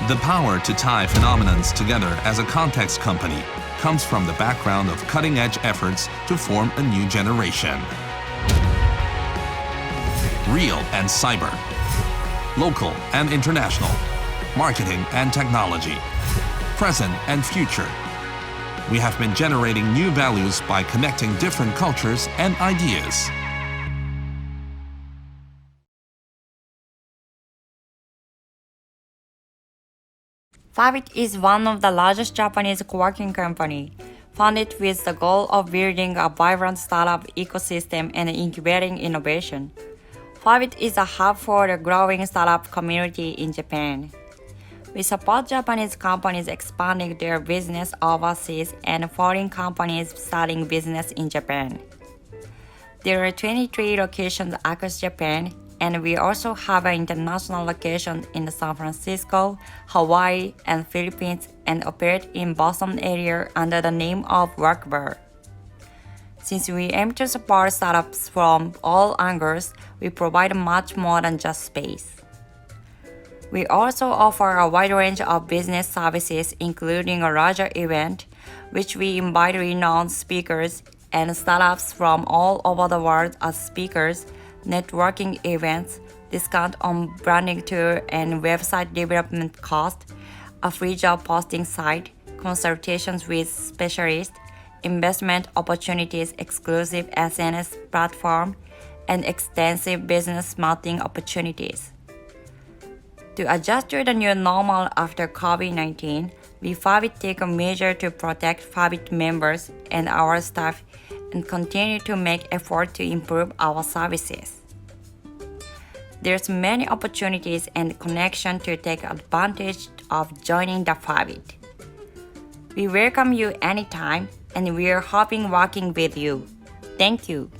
The power to tie phenomenons together as a context company comes from the background of cutting-edge efforts to form a new generation. Real and cyber, local and international, marketing and technology, present and future. We have been generating new values by connecting different cultures and ideas. Fabit is one of the largest Japanese co-working company, founded with the goal of building a vibrant startup ecosystem and incubating innovation. Fabit is a hub for the growing startup community in Japan. We support Japanese companies expanding their business overseas and foreign companies starting business in Japan. There are 23 locations across Japan, and we also have an international location in San Francisco, Hawaii, and Philippines, and operate in Boston area under the name of Workwear. Since we aim to support startups from all angles, we provide much more than just space. We also offer a wide range of business services, including a larger event, which we invite renowned speakers and startups from all over the world as speakers, networking events, discount on branding tour and website development cost, a free job posting site, consultations with specialists, investment opportunities, exclusive SNS platform, and extensive business marketing opportunities. To adjust to the new normal after COVID-19, we Fabit take a measure to protect Fabit members and our staff and continue to make effort to improve our services. There's many opportunities and connection to take advantage of joining the Fabit. We welcome you anytime and we are hoping working with you. Thank you.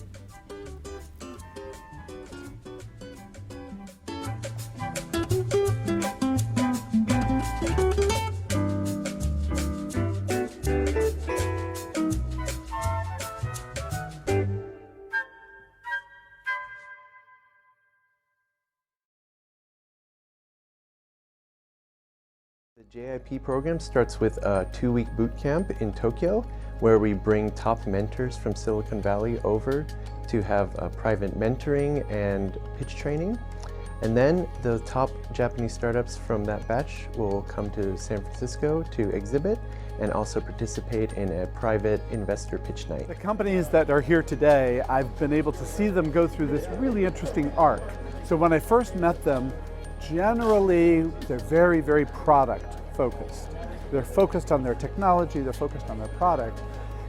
The JIP program starts with a 2-week boot camp in Tokyo, where we bring top mentors from Silicon Valley over to have private mentoring and pitch training. And then the top Japanese startups from that batch will come to San Francisco to exhibit and also participate in a private investor pitch night. The companies that are here today, I've been able to see them go through this really interesting arc. So when I first met them, generally, they're very, very product focused. They're focused on their technology, they're focused on their product.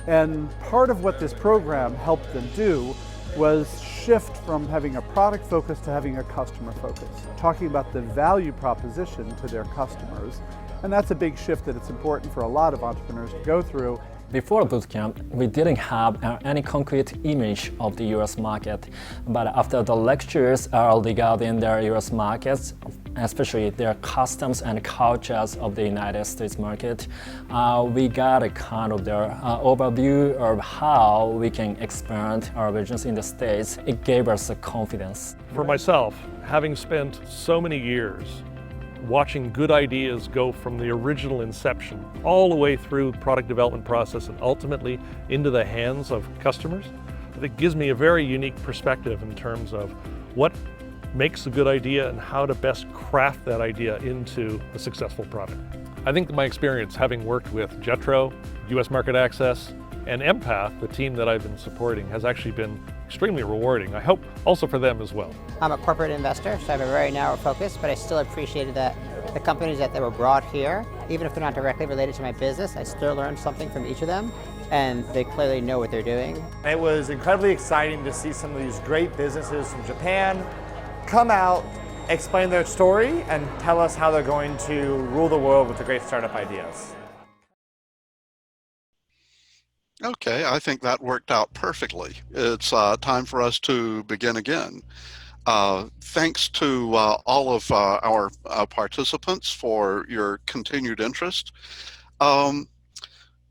And part of what this program helped them do was shift from having a product focus to having a customer focus, talking about the value proposition to their customers. And that's a big shift that it's important for a lot of entrepreneurs to go through. Before bootcamp, we didn't have any concrete image of the US market, but after the lectures regarding the US markets, especially their customs and cultures of the United States market, we got a kind of their overview of how we can expand our business in the States. It gave us a confidence. For myself, having spent so many years watching good ideas go from the original inception all the way through the product development process and ultimately into the hands of customers, it gives me a very unique perspective in terms of what makes a good idea and how to best craft that idea into a successful product. I think that my experience having worked with Jetro, US Market Access, and Empath, the team that I've been supporting, has actually been extremely rewarding. I hope also for them as well. I'm a corporate investor, so I have a very narrow focus, but I still appreciated that the companies that were brought here, even if they're not directly related to my business, I still learned something from each of them, and they clearly know what they're doing. It was incredibly exciting to see some of these great businesses from Japan come out, explain their story, and tell us how they're going to rule the world with the great startup ideas. Okay, I think that worked out perfectly. It's time for us to begin again. Thanks to all of our participants for your continued interest. The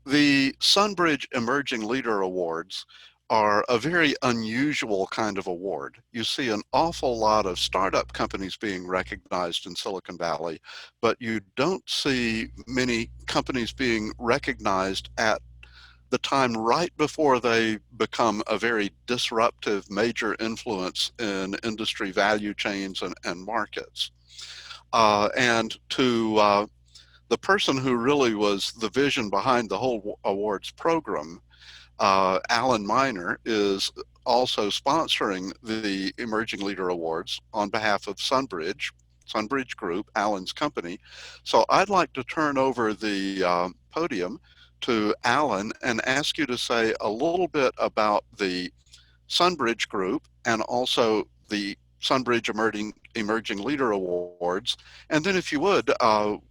SunBridge Emerging Leader Awards are a very unusual kind of award. You see an awful lot of startup companies being recognized in Silicon Valley, but you don't see many companies being recognized at the time right before they become a very disruptive major influence in industry value chains and markets. And to the person who really was the vision behind the whole awards program, Alan Miner, is also sponsoring the Emerging Leader Awards on behalf of SunBridge Group, Alan's company. So I'd like to turn over the podium to Alan and ask you to say a little bit about the SunBridge Group and also the SunBridge Emerging Leader Awards. And then if you would, I'll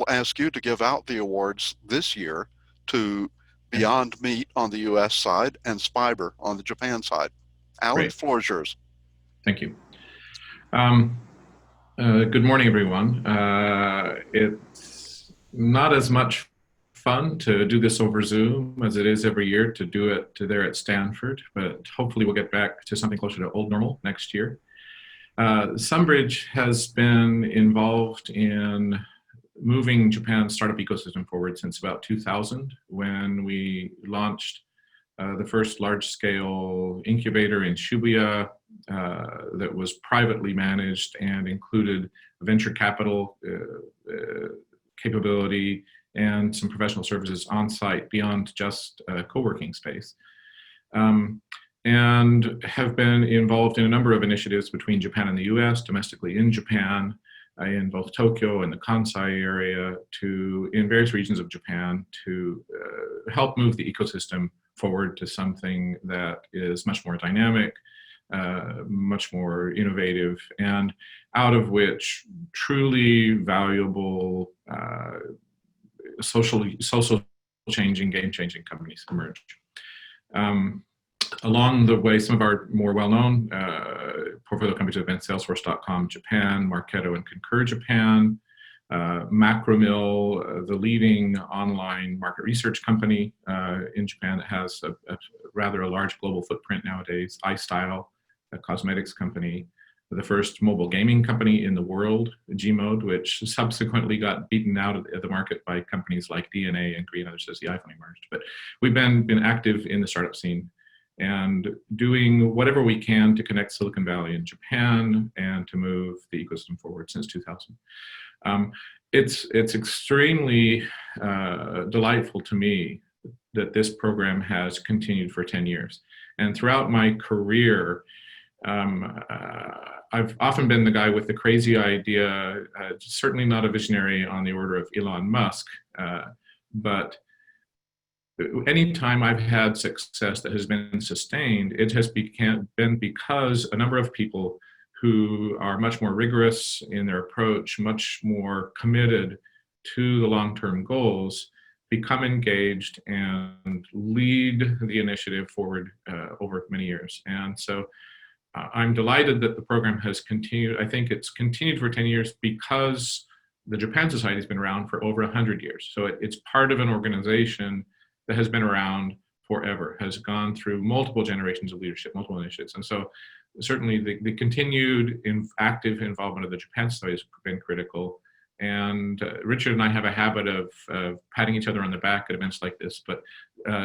ask you to give out the awards this year to Beyond Meat on the US side and Spiber on the Japan side. Alan, the floor is yours. Thank you. Good morning, everyone. It's not as much fun to do this over Zoom as it is every year to do it there at Stanford, but hopefully we'll get back to something closer to old normal next year. SunBridge has been involved in moving Japan's startup ecosystem forward since about 2000, when we launched the first large-scale incubator in Shibuya that was privately managed and included venture capital capability and some professional services on site beyond just a co-working space. And have been involved in a number of initiatives between Japan and the US, domestically in Japan, in both Tokyo and the Kansai area, in various regions of Japan, to help move the ecosystem forward to something that is much more dynamic, much more innovative, and out of which truly valuable social changing, game-changing companies emerge. Along the way, some of our more well-known portfolio companies have been Salesforce.com Japan, Marketo and Concur Japan, Macromill, the leading online market research company in Japan that has a rather large global footprint nowadays, iStyle, a cosmetics company, the first mobile gaming company in the world, Gmode, which subsequently got beaten out of the market by companies like DNA and Green, others as the iPhone emerged. But we've been active in the startup scene and doing whatever we can to connect Silicon Valley and Japan and to move the ecosystem forward since 2000. It's extremely delightful to me that this program has continued for 10 years. And throughout my career, I've often been the guy with the crazy idea, certainly not a visionary on the order of Elon Musk, but anytime I've had success that has been sustained, it has been because a number of people who are much more rigorous in their approach, much more committed to the long-term goals, become engaged and lead the initiative forward over many years. And so I'm delighted that the program has continued. I think it's continued for 10 years because the Japan Society has been around for over 100 years. So it's part of an organization that has been around forever, has gone through multiple generations of leadership, multiple initiatives. And so certainly the continued active involvement of the Japan Society has been critical. And Richard and I have a habit of patting each other on the back at events like this, but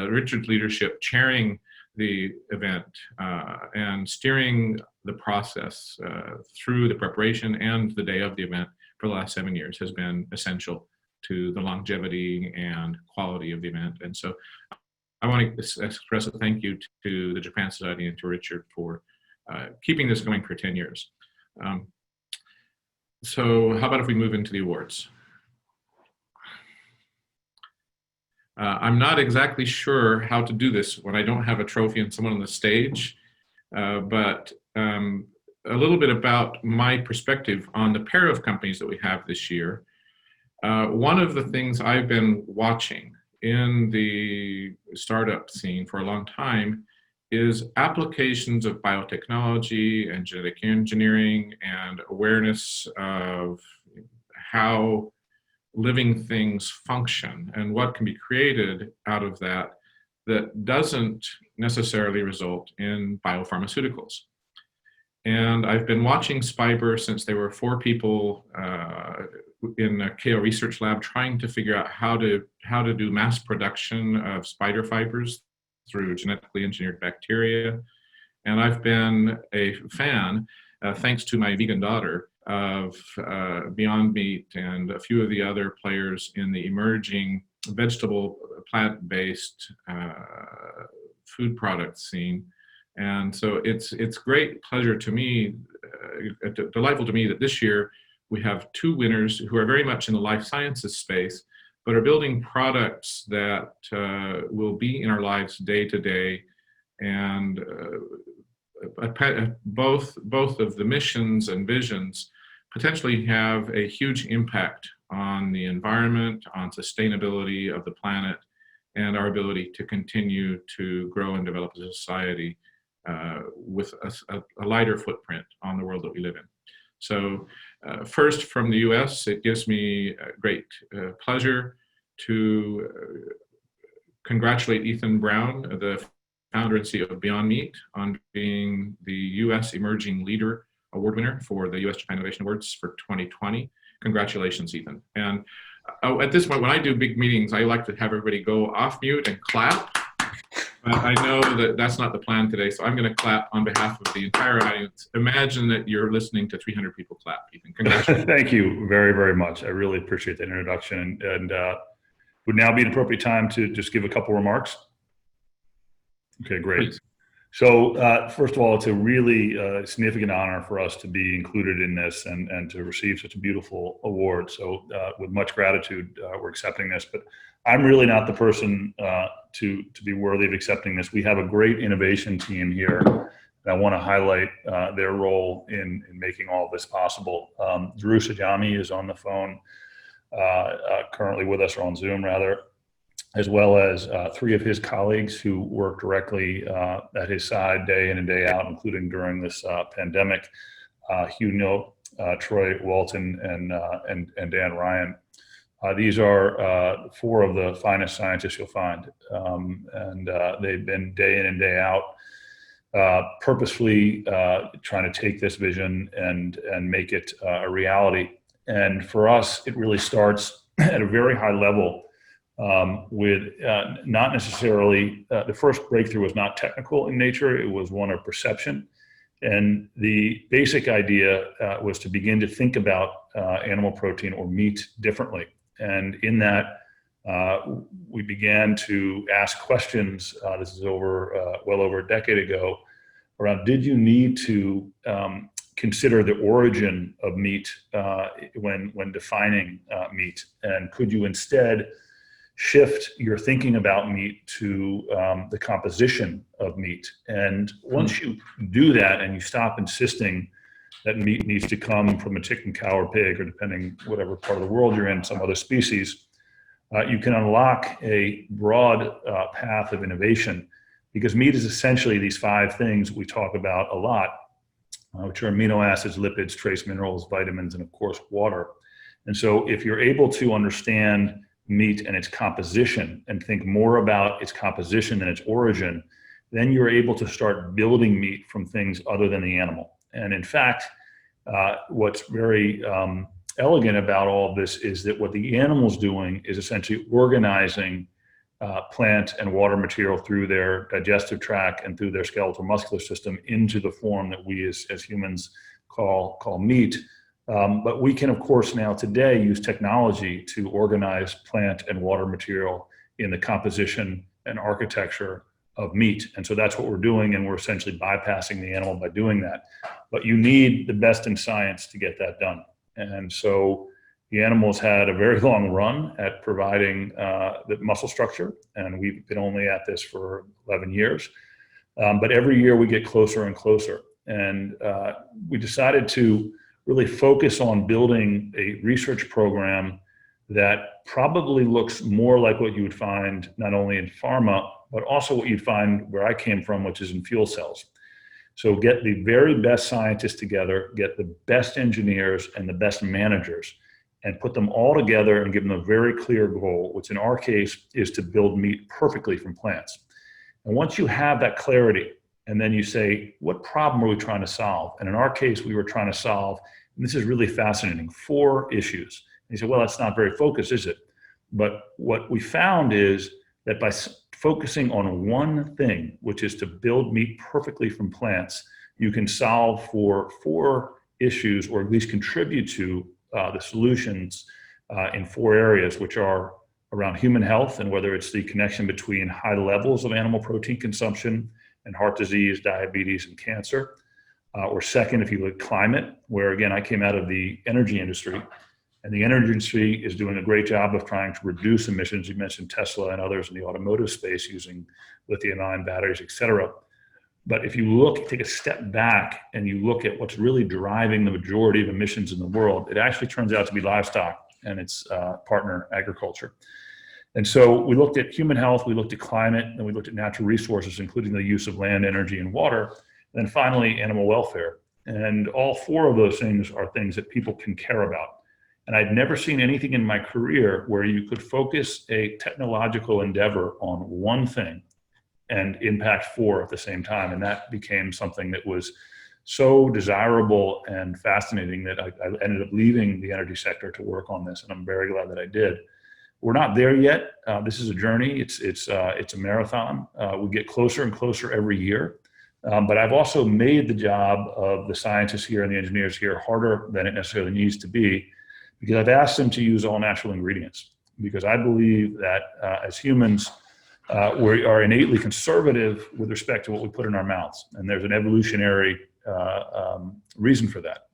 Richard's leadership chairing the event and steering the process through the preparation and the day of the event for the last 7 years has been essential to the longevity and quality of the event. And so I want to express a thank you to the Japan Society and to Richard for keeping this going for 10 years. So how about if we move into the awards? I'm not exactly sure how to do this when I don't have a trophy and someone on the stage, but a little bit about my perspective on the pair of companies that we have this year. One of the things I've been watching in the startup scene for a long time is applications of biotechnology and genetic engineering and awareness of how living things function and what can be created out of that that doesn't necessarily result in biopharmaceuticals. And I've been watching Spiber since they were 4 people in a KO research lab trying to figure out how to do mass production of spider fibers through genetically engineered bacteria. And I've been a fan, thanks to my vegan daughter, of Beyond Meat and a few of the other players in the emerging vegetable, plant-based food product scene. And so it's great pleasure to me, delightful to me that this year we have 2 winners who are very much in the life sciences space, but are building products that will be in our lives day to day. And both of the missions and visions potentially have a huge impact on the environment, on sustainability of the planet, and our ability to continue to grow and develop as a society with a lighter footprint on the world that we live in. So first, from the US, it gives me great pleasure to congratulate Ethan Brown, the founder and CEO of Beyond Meat, on being the US Emerging Leader Award winner for the US Japan Innovation Awards for 2020. Congratulations, Ethan. And at this point, when I do big meetings, I like to have everybody go off mute and clap. But I know that that's not the plan today, so I'm going to clap on behalf of the entire audience. Imagine that you're listening to 300 people clap, Ethan. Congratulations. Thank you very, very much. I really appreciate that introduction. And would now be an appropriate time to just give a couple remarks? Okay, great. Please. So first of all, it's a really significant honor for us to be included in this and to receive such a beautiful award. So with much gratitude, we're accepting this. But I'm really not the person to be worthy of accepting this. We have a great innovation team here, and I want to highlight their role in making all of this possible. Drew Sajami is on the phone currently with us, or on Zoom rather, as well as three of his colleagues who work directly at his side day in and day out, including during this pandemic, Hugh Note, Troy Walton, and Dan Ryan. These are four of the finest scientists you'll find, and they've been day in and day out purposefully trying to take this vision and make it a reality. And for us, it really starts at a very high level with not necessarily, the first breakthrough was not technical in nature, it was one of perception. And the basic idea was to begin to think about animal protein or meat differently. And in that, we began to ask questions, this is well over a decade ago, around did you need to consider the origin of meat when defining meat? And could you instead shift your thinking about meat to the composition of meat? And once you do that and you stop insisting that meat needs to come from a chicken, cow, or pig, or depending whatever part of the world you're in, some other species, you can unlock a broad path of innovation, because meat is essentially these five things we talk about a lot, which are amino acids, lipids, trace minerals, vitamins, and of course, water. And so if you're able to understand meat and its composition and think more about its composition and its origin, then you're able to start building meat from things other than the animal. And in fact, what's very elegant about all of this is that what the animal's doing is essentially organizing plant and water material through their digestive tract and through their skeletal muscular system into the form that we as humans call meat. But we can, of course, now today use technology to organize plant and water material in the composition and architecture of meat. And so that's what we're doing, and we're essentially bypassing the animal by doing that. But you need the best in science to get that done. And so the animals had a very long run at providing the muscle structure, and we've been only at this for 11 years. But every year we get closer and closer. And we decided to really focus on building a research program that probably looks more like what you would find not only in pharma, but also what you'd find where I came from, which is in fuel cells. So get the very best scientists together, get the best engineers and the best managers, and put them all together and give them a very clear goal, which in our case is to build meat perfectly from plants. And once you have that clarity, and then you say, what problem are we trying to solve? And in our case, we were trying to solve, and this is really fascinating, 4 issues. And you say, well, that's not very focused, is it? But what we found is that by focusing on one thing, which is to build meat perfectly from plants, you can solve for 4 issues, or at least contribute to the solutions in 4 areas, which are around human health, and whether it's the connection between high levels of animal protein consumption and heart disease, diabetes, and cancer. Or second, if you look at climate, where again, I came out of the energy industry, and the energy industry is doing a great job of trying to reduce emissions. You mentioned Tesla and others in the automotive space using lithium-ion batteries, et cetera. But if you take a step back and you look at what's really driving the majority of emissions in the world, it actually turns out to be livestock and its partner, agriculture. And so we looked at human health, we looked at climate, and we looked at natural resources, including the use of land, energy, and water, and then finally animal welfare. And all four of those things are things that people can care about. And I'd never seen anything in my career where you could focus a technological endeavor on one thing and impact four at the same time. And that became something that was so desirable and fascinating that I ended up leaving the energy sector to work on this. And I'm very glad that I did. We're not there yet. This is a journey. It's a marathon. We get closer and closer every year. But I've also made the job of the scientists here and the engineers here harder than it necessarily needs to be, because I've asked them to use all natural ingredients, because I believe that as humans, we are innately conservative with respect to what we put in our mouths. And there's an evolutionary reason for that.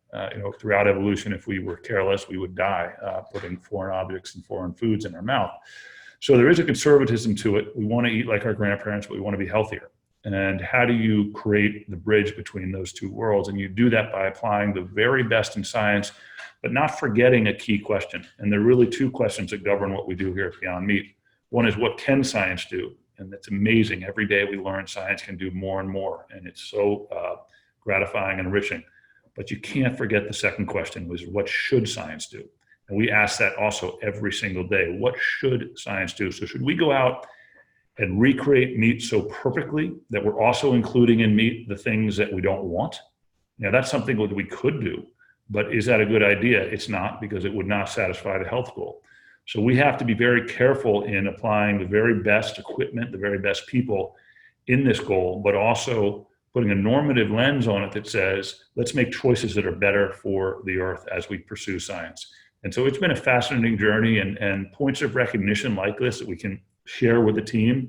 Throughout evolution, if we were careless, we would die putting foreign objects and foreign foods in our mouth. So there is a conservatism to it. We want to eat like our grandparents, but we want to be healthier. And how do you create the bridge between those two worlds? And you do that by applying the very best in science, but not forgetting a key question. And there are really two questions that govern what we do here at Beyond Meat. One is, what can science do? And it's amazing. Every day we learn science can do more and more. And it's so gratifying and enriching. But you can't forget the second question, was what should science do? And we ask that also every single day. What should science do? So should we go out and recreate meat so perfectly that we're also including in meat the things that we don't want? Now, that's something that we could do, but is that a good idea? It's not, because it would not satisfy the health goal. So we have to be very careful in applying the very best equipment, the very best people in this goal, but also putting a normative lens on it that says, let's make choices that are better for the earth as we pursue science. And so it's been a fascinating journey, and points of recognition like this that we can share with the team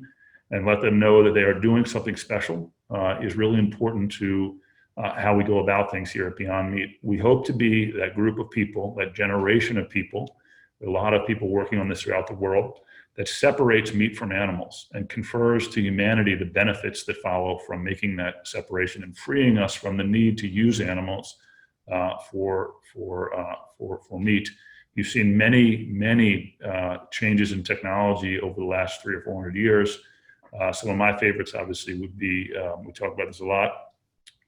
and let them know that they are doing something special is really important to how we go about things here at Beyond Meat. We hope to be that group of people, that generation of people, a lot of people working on this throughout the world, that separates meat from animals and confers to humanity the benefits that follow from making that separation and freeing us from the need to use animals for meat. You've seen many changes in technology over the last 300 or 400 years. Some of my favorites obviously would be, we talk about this a lot,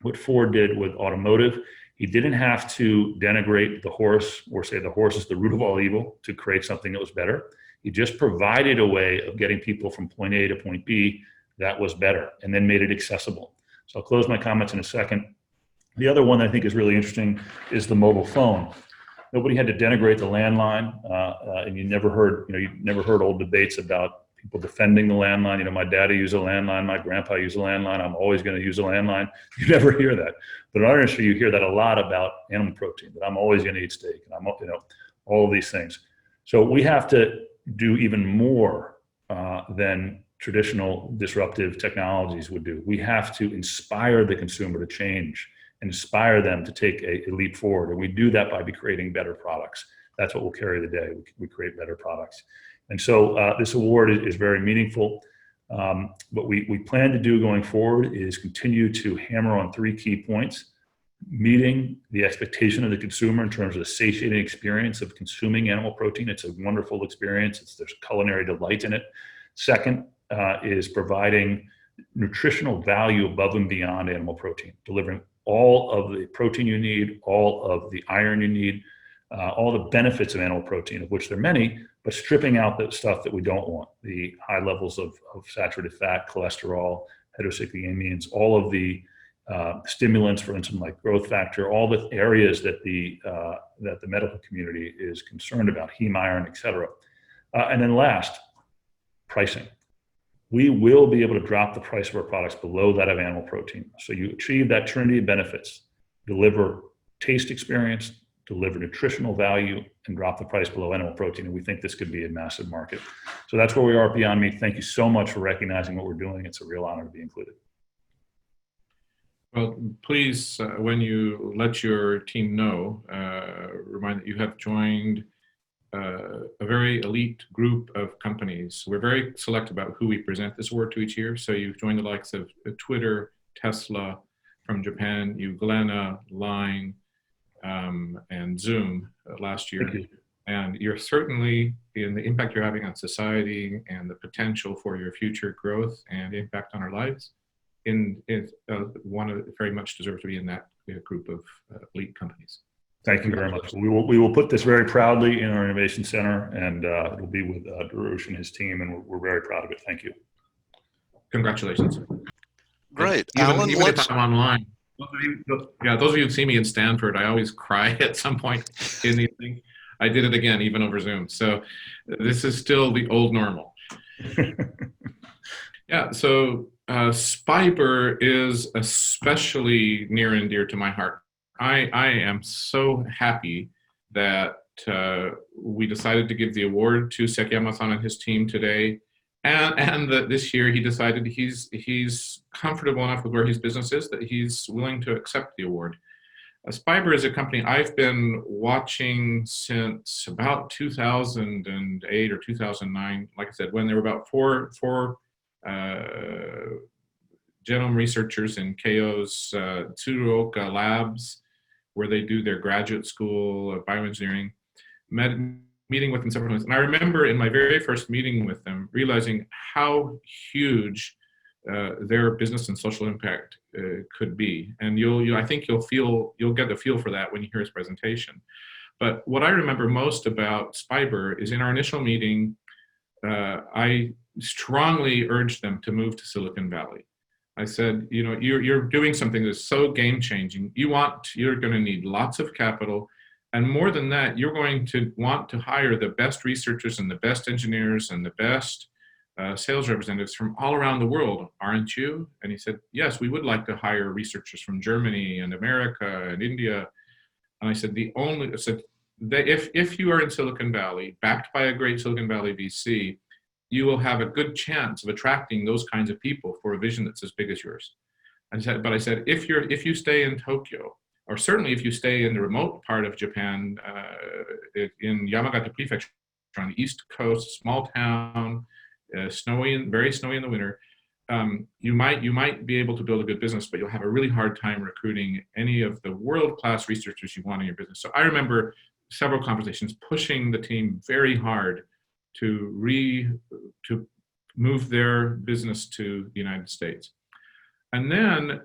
what Ford did with automotive. He didn't have to denigrate the horse or say the horse is the root of all evil to create something that was better. He just provided a way of getting people from point A to point B that was better, and then made it accessible. So I'll close my comments in a second. The other one that I think is really interesting is the mobile phone. Nobody had to denigrate the landline, and you never heard old debates about people defending the landline. My daddy used a landline, my grandpa used a landline, I'm always going to use a landline. You never hear that. But in our industry, you hear that a lot about animal protein, that I'm always going to eat steak, and all of these things. So we have to do even more than traditional disruptive technologies would do. We have to inspire the consumer to change, inspire them to take a leap forward. And we do that by creating better products. That's what will carry the day. We create better products. And so this award is very meaningful. What we plan to do going forward is continue to hammer on three key points: meeting the expectation of the consumer in terms of the satiating experience of consuming animal protein. It's a wonderful experience. There's culinary delight in it. Second is providing nutritional value above and beyond animal protein, delivering all of the protein you need, all of the iron you need, all the benefits of animal protein, of which there are many, but stripping out the stuff that we don't want, the high levels of saturated fat, cholesterol, heterocycliamines, all of the stimulants, for instance, like growth factor, all the areas that the medical community is concerned about, heme iron, et cetera. And then last, pricing. We will be able to drop the price of our products below that of animal protein. So you achieve that trinity of benefits, deliver taste experience, deliver nutritional value, and drop the price below animal protein. And we think this could be a massive market. So that's where we are at Beyond Meat. Thank you so much for recognizing what we're doing. It's a real honor to be included. Well, please, when you let your team know, remind that you have joined a very elite group of companies. We're very select about who we present this award to each year. So you've joined the likes of Twitter, Tesla, from Japan, Uglena, Line, and Zoom last year. Thank you. And you're certainly, in the impact you're having on society and the potential for your future growth and impact on our lives, very much deserves to be in that group of elite companies. Thank you very much. We will put this very proudly in our Innovation Center, and it'll be with Darush and his team, and we're very proud of it. Thank you. Congratulations. Great. Even Alan, if I'm online, those of you who see me in Stanford, I always cry at some point in the evening. I did it again, even over Zoom. So this is still the old normal. Yeah, so Spiber is especially near and dear to my heart. I am so happy that we decided to give the award to Sekiyama-san and his team today, and that this year he decided he's comfortable enough with where his business is that he's willing to accept the award. Spiber is a company I've been watching since about 2008 or 2009. Like I said, when there were about four genome researchers in Keio's Tsuruoka labs, where they do their graduate school of bioengineering, meeting with them several times. And I remember in my very first meeting with them, realizing how huge their business and social impact could be. And I think you'll get a feel for that when you hear his presentation. But what I remember most about Spiber is in our initial meeting, I strongly urged them to move to Silicon Valley. I said, you know, you're doing something that's so game-changing. You're going to need lots of capital, and more than that, you're going to want to hire the best researchers and the best engineers and the best sales representatives from all around the world, aren't you? And he said, yes, we would like to hire researchers from Germany and America and India. And I said, if you are in Silicon Valley, backed by a great Silicon Valley VC, you will have a good chance of attracting those kinds of people for a vision that's as big as yours. But I said, if you stay in Tokyo, or certainly if you stay in the remote part of Japan, in Yamagata Prefecture, on the East Coast, small town, very snowy in the winter, you might be able to build a good business, but you'll have a really hard time recruiting any of the world-class researchers you want in your business. So I remember several conversations pushing the team very hard to move their business to the United States. And then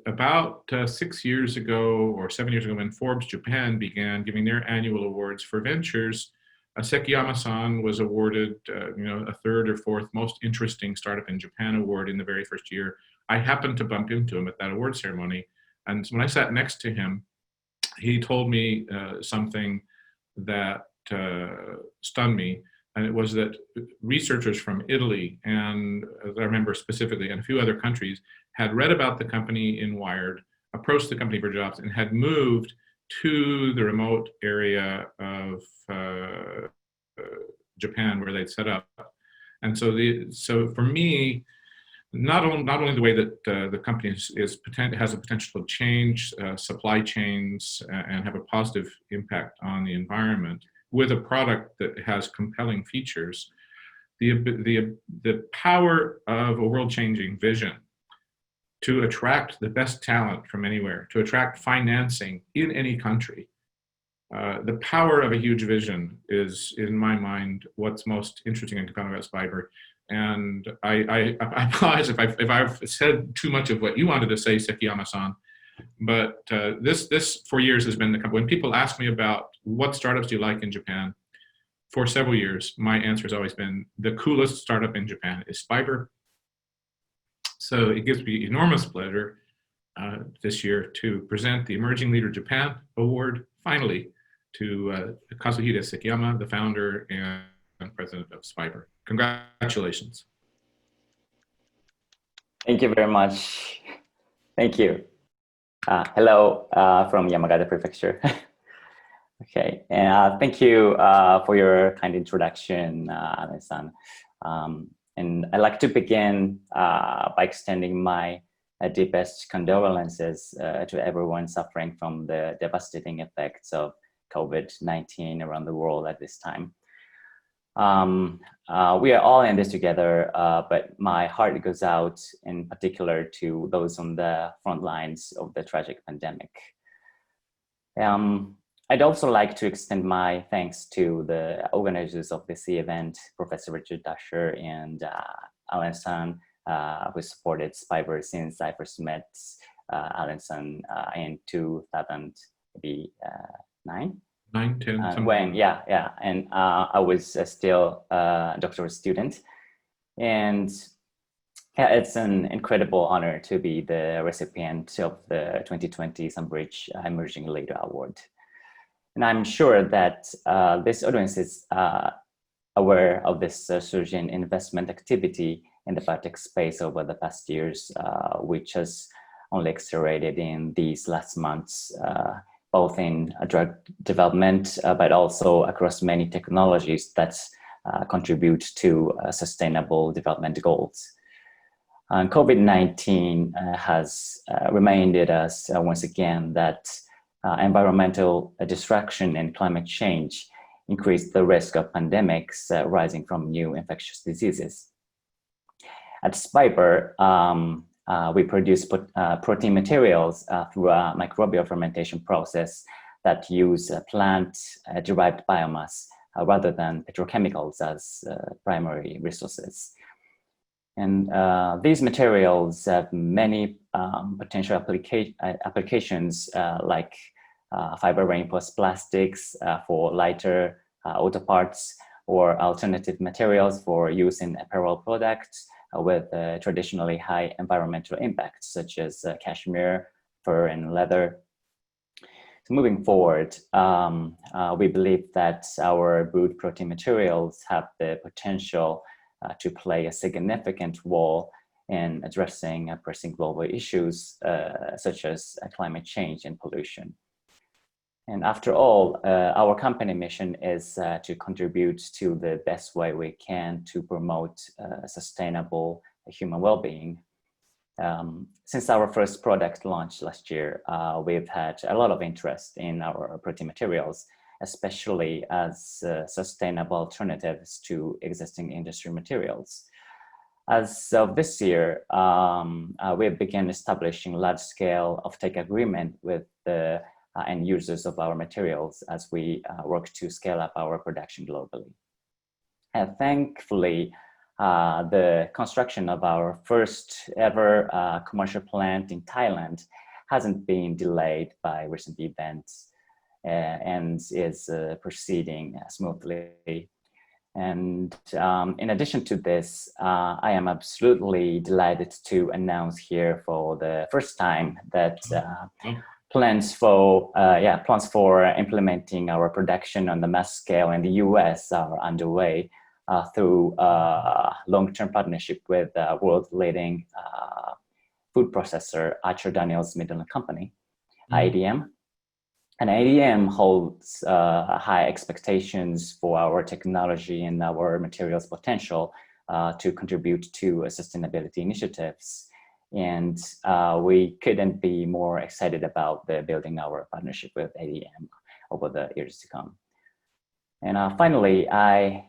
about 6 years ago or 7 years ago, when Forbes Japan began giving their annual awards for ventures, Sekiyama-san was awarded a third or fourth most interesting startup in Japan award in the very first year. I happened to bump into him at that award ceremony. And when I sat next to him, he told me something that stunned me, and it was that researchers from Italy, and as I remember specifically, and a few other countries, had read about the company in Wired, approached the company for jobs, and had moved to the remote area of Japan where they'd set up. And so for me, not only the way that the company has the potential to change supply chains and have a positive impact on the environment with a product that has compelling features, the power of a world-changing vision to attract the best talent from anywhere, to attract financing in any country. The power of a huge vision is, in my mind, what's most interesting and compelling about Spiber. And I apologize if I've said too much of what you wanted to say, Sekiyama-san, but this for years has been the company. When people ask me about what startups do you like in Japan, for several years, my answer has always been the coolest startup in Japan is Spiber. So it gives me enormous pleasure this year to present the Emerging Leader Japan Award, finally, to Kazuhide Sekiyama, the founder and president of Spiber. Congratulations. Thank you very much. Thank you. Hello from Yamagata Prefecture. Okay, and thank you for your kind introduction, Alan-san. And I'd like to begin by extending my deepest condolences to everyone suffering from the devastating effects of COVID-19 around the world at this time. We are all in this together, but my heart goes out in particular to those on the front lines of the tragic pandemic. I'd also like to extend my thanks to the organizers of this event, Professor Richard Dasher and Alan-san, who supported Spiber since I first met Alanson in 2009. 9, 10, when, yeah. And I was still a doctoral student. And yeah, it's an incredible honor to be the recipient of the 2020 SunBridge Emerging Leader Award. And I'm sure that this audience is aware of this surge in investment activity in the biotech space over the past years, which has only accelerated in these last months, both in drug development, but also across many technologies that contribute to sustainable development goals. COVID-19 has reminded us once again that environmental destruction and climate change increase the risk of pandemics rising from new infectious diseases. At Spiber, we produce protein materials through a microbial fermentation process that use plant-derived biomass rather than petrochemicals as primary resources. And these materials have many potential applications like fiber reinforced plastics for lighter auto parts, or alternative materials for use in apparel products with traditionally high environmental impacts, such as cashmere, fur, and leather. So moving forward, we believe that our brood protein materials have the potential to play a significant role in addressing pressing global issues such as climate change and pollution. And after all, our company mission is to contribute to the best way we can to promote sustainable human well-being. Since our first product launched last year, we've had a lot of interest in our protein materials, especially as sustainable alternatives to existing industry materials. As of this year, we began establishing large-scale offtake agreement with the end users of our materials as we work to scale up our production globally. And thankfully, the construction of our first ever commercial plant in Thailand hasn't been delayed by recent events and is proceeding smoothly. And in addition to this, I am absolutely delighted to announce here for the first time that plans for implementing our production on the mass scale in the US are underway through a long-term partnership with world-leading food processor Archer Daniels Midland Company, IDM. And IDM holds high expectations for our technology and our materials potential to contribute to sustainability initiatives. And we couldn't be more excited about building our partnership with IDM over the years to come. And finally, I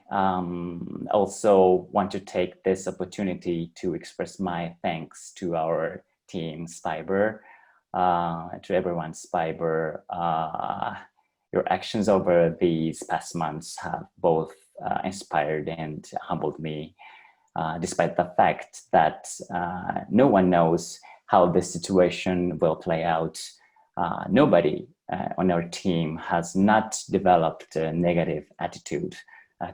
also want to take this opportunity to express my thanks to our team, Spiber, to everyone, Spiber. Your actions over these past months have both inspired and humbled me, despite the fact that no one knows how this situation will play out. Nobody on our team has not developed a negative attitude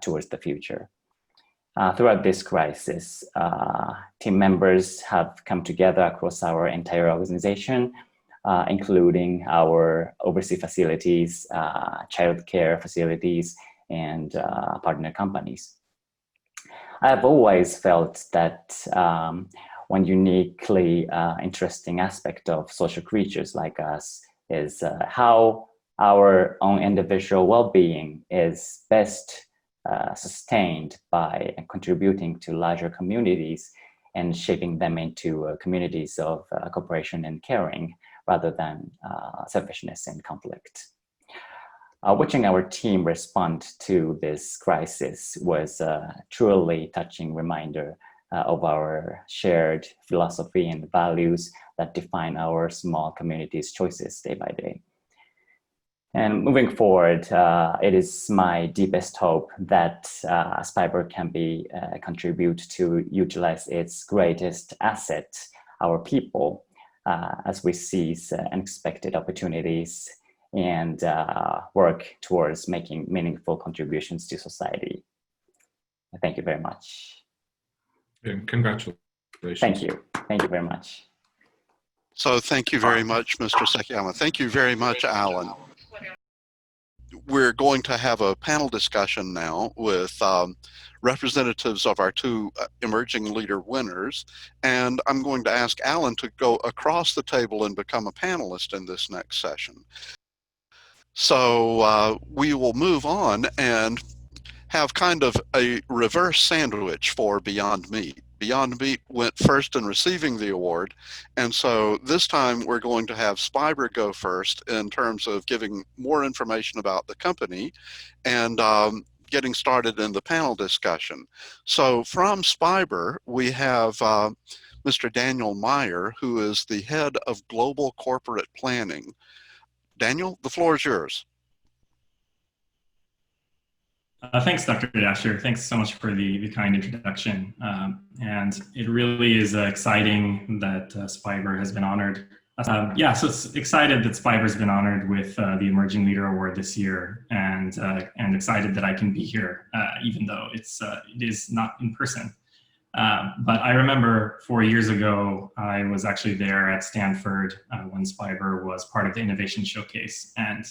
towards the future. Throughout this crisis, team members have come together across our entire organization, including our overseas facilities, childcare facilities, and partner companies. I've always felt that one uniquely interesting aspect of social creatures like us is how our own individual well-being is best sustained by contributing to larger communities and shaping them into communities of cooperation and caring rather than selfishness and conflict. Watching our team respond to this crisis was a truly touching reminder of our shared philosophy and values that define our small community's choices day by day. And moving forward, it is my deepest hope that Spiber can be contribute to utilize its greatest asset, our people, as we seize unexpected opportunities and work towards making meaningful contributions to society. Thank you very much. And congratulations. Thank you. Thank you very much. So thank you very much, Mr. Sekiyama. Thank you very much, Alan. We're going to have a panel discussion now with representatives of our two Emerging Leader winners. And I'm going to ask Alan to go across the table and become a panelist in this next session. So we will move on and have kind of a reverse sandwich for Beyond Meat. Beyond Meat went first in receiving the award, and so this time we're going to have Spiber go first in terms of giving more information about the company and getting started in the panel discussion. So from Spiber, we have Mr. Daniel Meyer, who is the head of Global Corporate Planning. Daniel, the floor is yours. Thanks, Dr. Dasher. Thanks so much for the kind introduction. And it really is exciting that Spiber has been honored. Yeah, so it's excited that Spiber's been honored with the Emerging Leader Award this year, and excited that I can be here, even though it is not in person. But I remember 4 years ago, I was actually there at Stanford when Spiber was part of the Innovation Showcase, and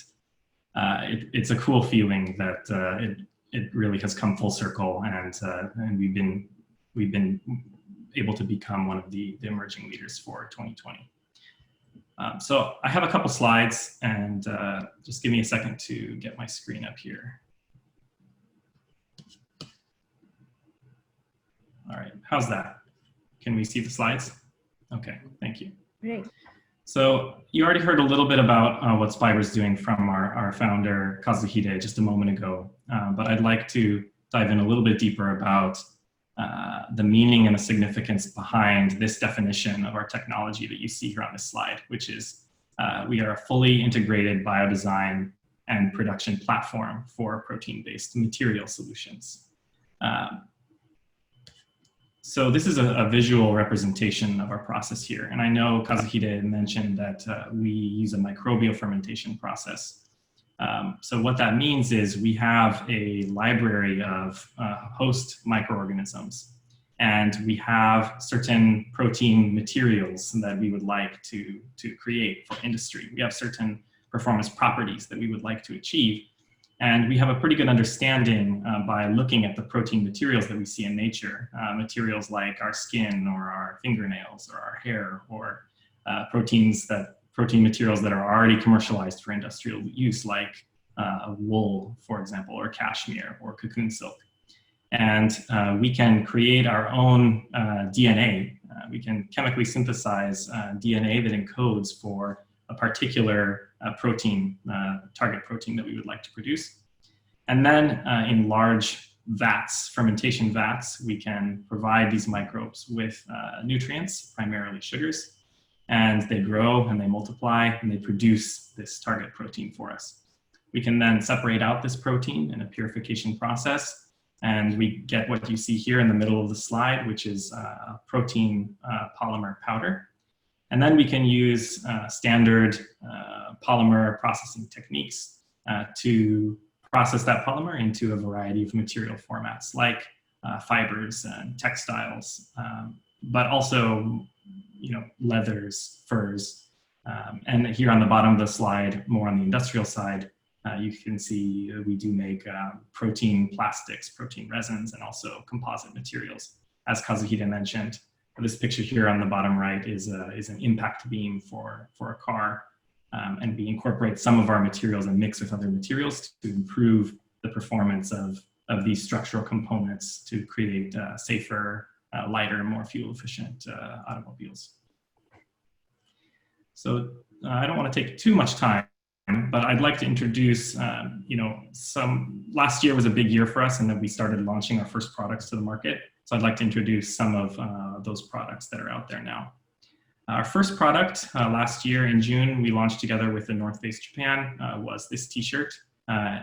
it's a cool feeling that it really has come full circle, and we've been able to become one of the emerging leaders for 2020. So I have a couple slides, and just give me a second to get my screen up here. All right, how's that? Can we see the slides? Okay, thank you. Great. So you already heard a little bit about what Spiber is doing from our founder, Kazuhide, just a moment ago. But I'd like to dive in a little bit deeper about the meaning and the significance behind this definition of our technology that you see here on this slide, which is we are a fully integrated biodesign and production platform for protein-based material solutions. So this is a visual representation of our process here. And I know Kazuhide mentioned that we use a microbial fermentation process. So what that means is we have a library of host microorganisms, and we have certain protein materials that we would like to create for industry. We have certain performance properties that we would like to achieve. And we have a pretty good understanding by looking at the protein materials that we see in nature, materials like our skin or our fingernails or our hair, or protein materials that are already commercialized for industrial use, like wool, for example, or cashmere or cocoon silk. And we can create our own DNA. We can chemically synthesize DNA that encodes for a particular protein, target protein that we would like to produce. And then in large vats, fermentation vats, we can provide these microbes with nutrients, primarily sugars, and they grow and they multiply and they produce this target protein for us. We can then separate out this protein in a purification process, and we get what you see here in the middle of the slide, which is protein polymer powder. And then we can use standard polymer processing techniques to process that polymer into a variety of material formats, like fibers and textiles, but also, leathers, furs. And here on the bottom of the slide, more on the industrial side, you can see we do make protein plastics, protein resins, and also composite materials. As Kazuhide mentioned, this picture here on the bottom right is an impact beam for a car, and we incorporate some of our materials and mix with other materials to improve the performance of these structural components to create safer, lighter, more fuel-efficient automobiles. So I don't want to take too much time, but I'd like to introduce, last year was a big year for us, and then we started launching our first products to the market. So I'd like to introduce some of those products that are out there now. Our first product last year in June, we launched together with the North Face Japan, was this t-shirt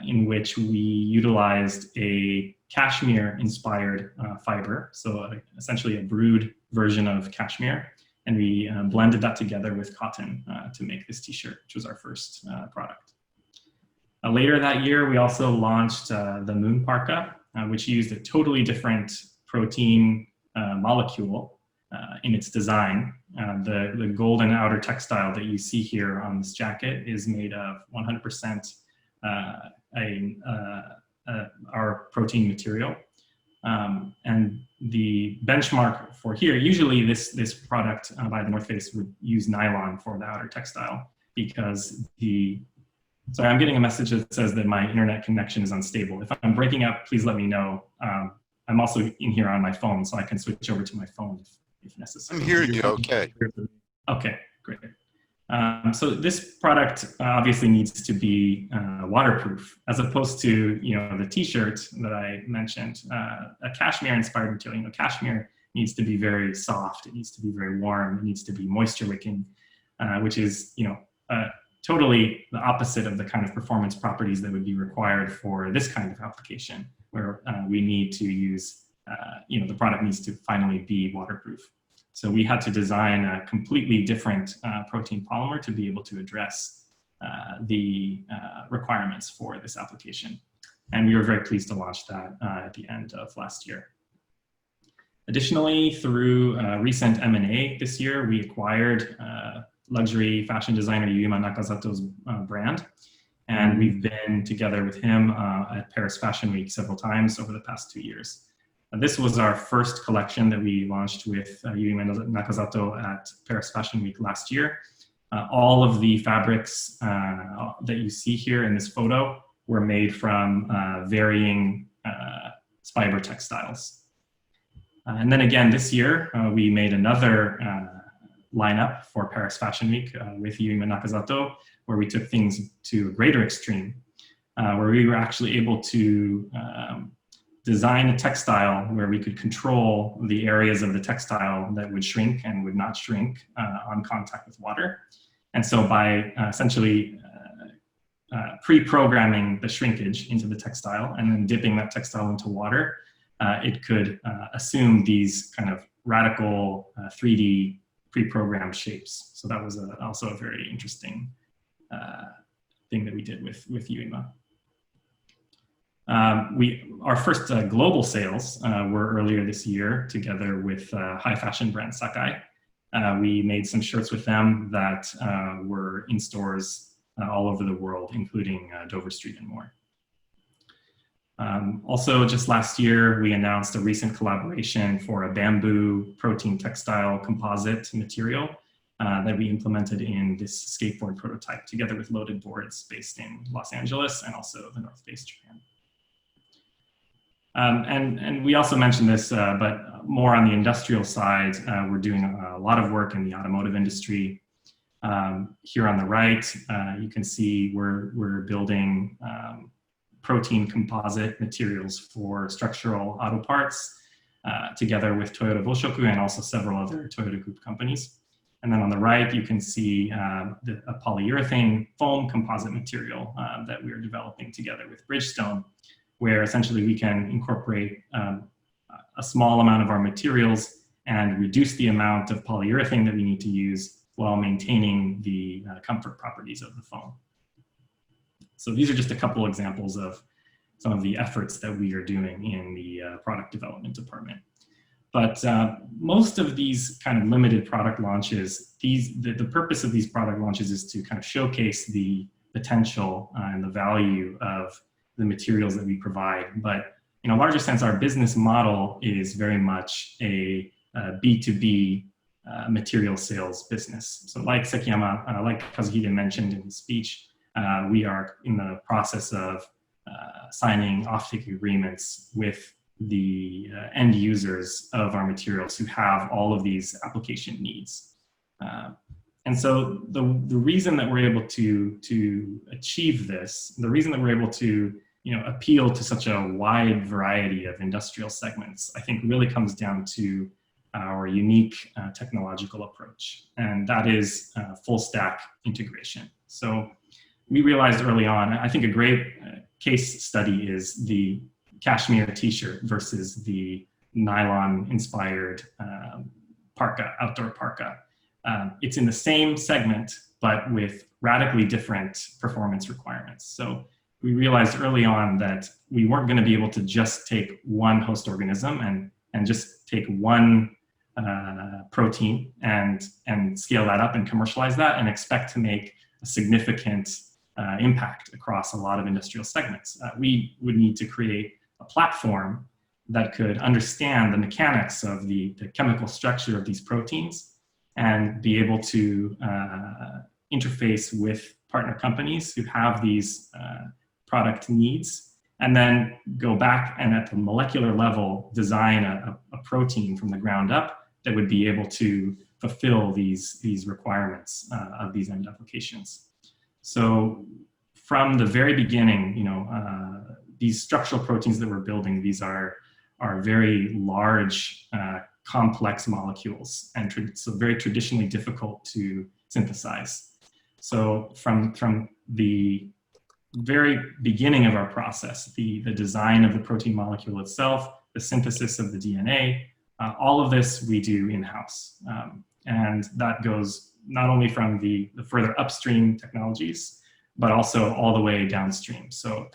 in which we utilized a cashmere-inspired fiber, so essentially a brewed version of cashmere, and we blended that together with cotton to make this t-shirt, which was our first product. Later that year, we also launched the Moon Parka, which used a totally different protein molecule in its design. The golden outer textile that you see here on this jacket is made of 100% our protein material. And the benchmark for here, usually this product by the North Face would use nylon for the outer textile because sorry, I'm getting a message that says that my internet connection is unstable. If I'm breaking up, please let me know. I'm also in here on my phone, so I can switch over to my phone if necessary. I'm hearing you okay. Okay, great. So this product obviously needs to be waterproof, as opposed to the t-shirt that I mentioned. A cashmere-inspired material. Cashmere needs to be very soft. It needs to be very warm. It needs to be moisture-wicking, which is totally the opposite of the kind of performance properties that would be required for this kind of application, where we need to use, the product needs to finally be waterproof. So we had to design a completely different protein polymer to be able to address the requirements for this application. And we were very pleased to launch that at the end of last year. Additionally, through recent M&A this year, we acquired luxury fashion designer Yuima Nakazato's brand. And we've been together with him at Paris Fashion Week several times over the past 2 years. This was our first collection that we launched with Yuima Nakazato at Paris Fashion Week last year. All of the fabrics that you see here in this photo were made from varying Spiber textiles. And then again this year, we made another lineup for Paris Fashion Week with Yuima Nakazato, where we took things to a greater extreme, where we were actually able to design a textile where we could control the areas of the textile that would shrink and would not shrink on contact with water. And so by essentially pre-programming the shrinkage into the textile and then dipping that textile into water, it could assume these kind of radical 3D pre-programmed shapes. So that was also a very interesting thing that we did with Yuima. Our first global sales were earlier this year together with high fashion brand Sakai. We made some shirts with them that were in stores all over the world, including Dover Street and more. Also, just last year, we announced a recent collaboration for a bamboo protein textile composite material that we implemented in this skateboard prototype together with Loaded Boards based in Los Angeles and also the North Face Japan. And we also mentioned this, but more on the industrial side, we're doing a lot of work in the automotive industry. Here on the right, you can see we're building protein composite materials for structural auto parts together with Toyota Boshoku and also several other Toyota Group companies. And then on the right, you can see a polyurethane foam composite material that we are developing together with Bridgestone, where essentially we can incorporate a small amount of our materials and reduce the amount of polyurethane that we need to use while maintaining the comfort properties of the foam. So these are just a couple examples of some of the efforts that we are doing in the product development department. But most of these kind of limited product launches, the purpose of these product launches is to kind of showcase the potential and the value of the materials that we provide. But in a larger sense, our business model is very much a B2B material sales business. So like Sekiyama, like Kazuhide mentioned in his speech, we are in the process of signing offtake agreements with the end users of our materials who have all of these application needs. And so the reason that we're able to achieve this, the reason that we're able to appeal to such a wide variety of industrial segments, I think really comes down to our unique technological approach, and that is full stack integration. So we realized early on, I think a great case study is the cashmere t-shirt versus the nylon inspired parka, outdoor parka. It's in the same segment, but with radically different performance requirements. So we realized early on that we weren't going to be able to just take one host organism and just take one protein and scale that up and commercialize that and expect to make a significant impact across a lot of industrial segments. We would need to create a platform that could understand the mechanics of the chemical structure of these proteins and be able to interface with partner companies who have these product needs, and then go back and at the molecular level design a protein from the ground up that would be able to fulfill these requirements of these end applications. So from the very beginning, these structural proteins that we're building, these are very large, complex molecules, and so very traditionally difficult to synthesize. So from the very beginning of our process, the design of the protein molecule itself, the synthesis of the DNA, all of this we do in-house. And that goes not only from the further upstream technologies, but also all the way downstream. So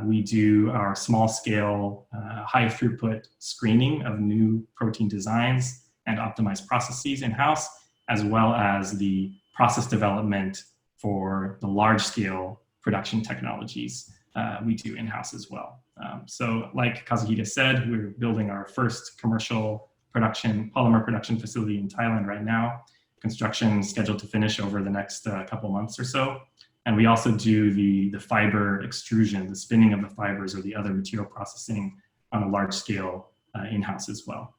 we do our small scale, high throughput screening of new protein designs and optimized processes in-house, as well as the process development for the large scale production technologies we do in-house as well. So like Kazuhide said, we're building our first commercial polymer production facility in Thailand right now. Construction is scheduled to finish over the next couple months or so. And we also do the fiber extrusion, the spinning of the fibers or the other material processing on a large scale in-house as well.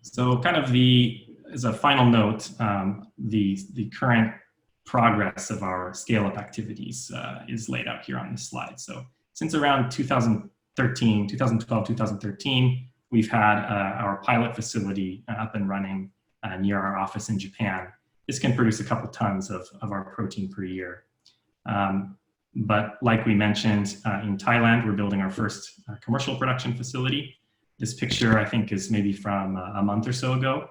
So kind of as a final note, the current progress of our scale-up activities is laid out here on this slide. So since around 2012, 2013, we've had our pilot facility up and running near our office in Japan. This can produce a couple tons of our protein per year. But like we mentioned, in Thailand, we're building our first commercial production facility. This picture, I think, is maybe from a month or so ago.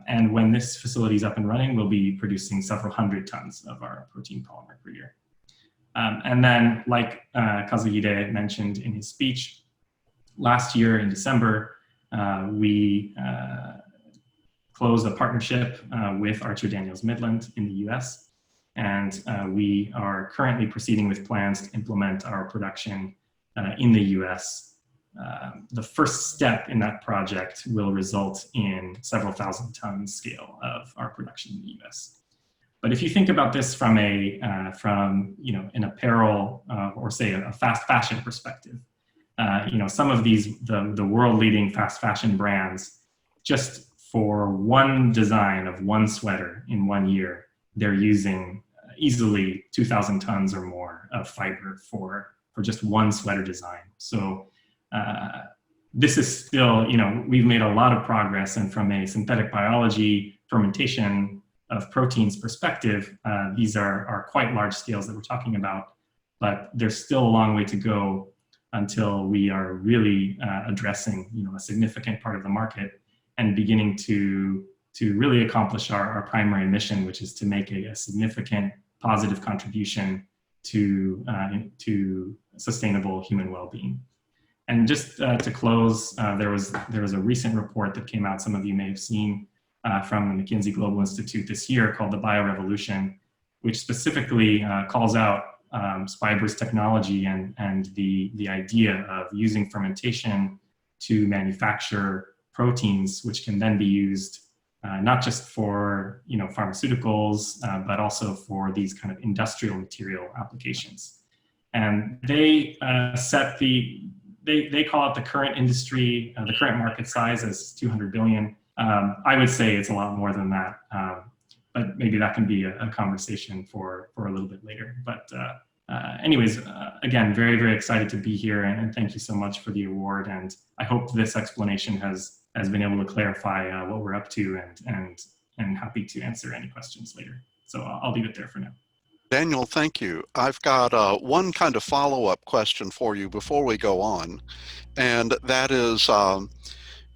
And when this facility is up and running, we'll be producing several hundred tons of our protein polymer per year. And then, like Kazuhide mentioned in his speech, last year in December, we closed a partnership with Archer-Daniels-Midland in the US. And we are currently proceeding with plans to implement our production in the US. The first step in that project will result in several thousand ton scale of our production in the US. But if you think about this from an apparel or say a fast fashion perspective, some of the world leading fast fashion brands, just for one design of one sweater in 1 year, they're using easily 2,000 tons or more of fiber for just one sweater design. So this is still, we've made a lot of progress, and from a synthetic biology fermentation of proteins perspective, these are quite large scales that we're talking about, but there's still a long way to go until we are really addressing, a significant part of the market and beginning to really accomplish our primary mission, which is to make a significant positive contribution to sustainable human well-being. And just to close, there was a recent report that came out, some of you may have seen, from the McKinsey Global Institute this year, called the Biorevolution, which specifically calls out Spiber's technology and the idea of using fermentation to manufacture proteins, which can then be used not just for pharmaceuticals, but also for these kind of industrial material applications. And they they call it the current industry, the current market size as 200 billion. I would say it's a lot more than that, but maybe that can be a conversation for a little bit later. But anyways, again, very, very excited to be here, and thank you so much for the award. And I hope this explanation has been able to clarify what we're up to, and happy to answer any questions later. So I'll leave it there for now. Daniel, thank you. I've got one kind of follow-up question for you before we go on, and that is,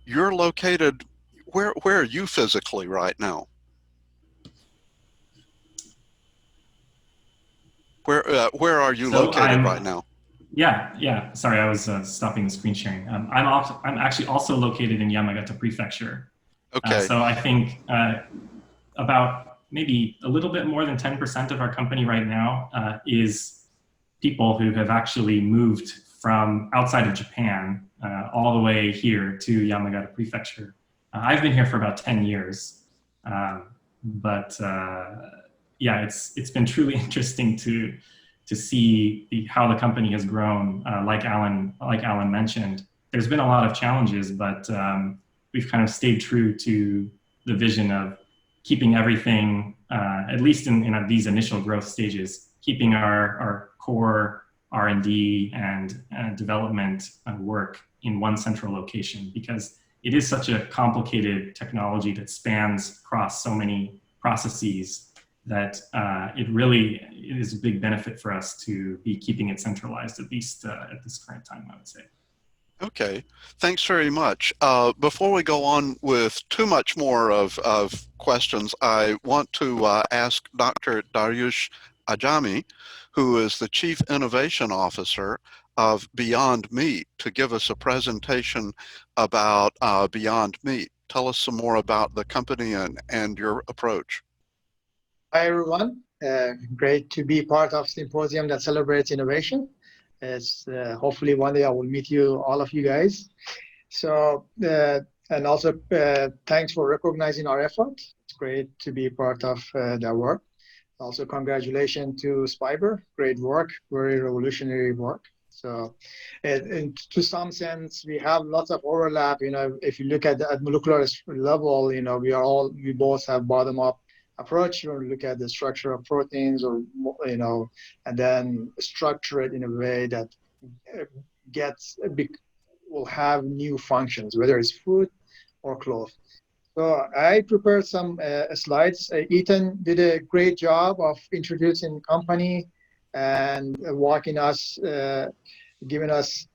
you're located, where are you physically right now? Where are you located right now? Yeah. Sorry, I was stopping the screen sharing. I'm actually also located in Yamagata Prefecture. Okay. So I think about maybe a little bit more than 10% of our company right now is people who have actually moved from outside of Japan all the way here to Yamagata Prefecture. I've been here for about 10 years, but yeah, it's been truly interesting to see how the company has grown. Like Alan mentioned, there's been a lot of challenges, but we've kind of stayed true to the vision of keeping everything, at least in these initial growth stages, keeping our core R&D and development work in one central location, because it is such a complicated technology that spans across so many processes that it really is a big benefit for us to be keeping it centralized, at least at this current time, I would say. Okay, thanks very much. Before we go on with too much more of questions, I want to ask Dr. Dariush Ajami, who is the Chief Innovation Officer of Beyond Meat, to give us a presentation about Beyond Meat. Tell us some more about the company and your approach. Hi, everyone. Great to be part of Symposium that celebrates innovation. It's hopefully one day I will meet all of you guys. So, and also thanks for recognizing our effort. It's great to be part of that work. Also, congratulations to Spiber. Great work, very revolutionary work. So, to some sense, we have lots of overlap. If you look at molecular level, we both have bottom-up approach. You want to look at the structure of proteins, or and then structure it in a way that will have new functions, whether it's food or cloth. So I prepared some slides. Ethan did a great job of introducing the company and walking us, giving us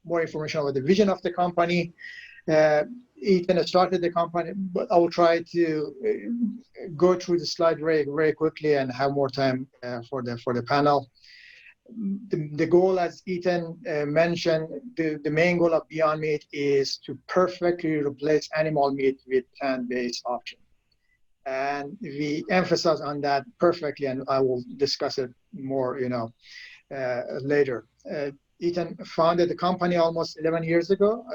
more information about the vision of the company. Ethan started the company, but I will try to go through the slide very, very quickly and have more time for the panel. The goal, as Ethan mentioned, the main goal of Beyond Meat is to perfectly replace animal meat with plant-based options. And we emphasize on that perfectly, and I will discuss it more, later. Ethan founded the company almost 11 years ago.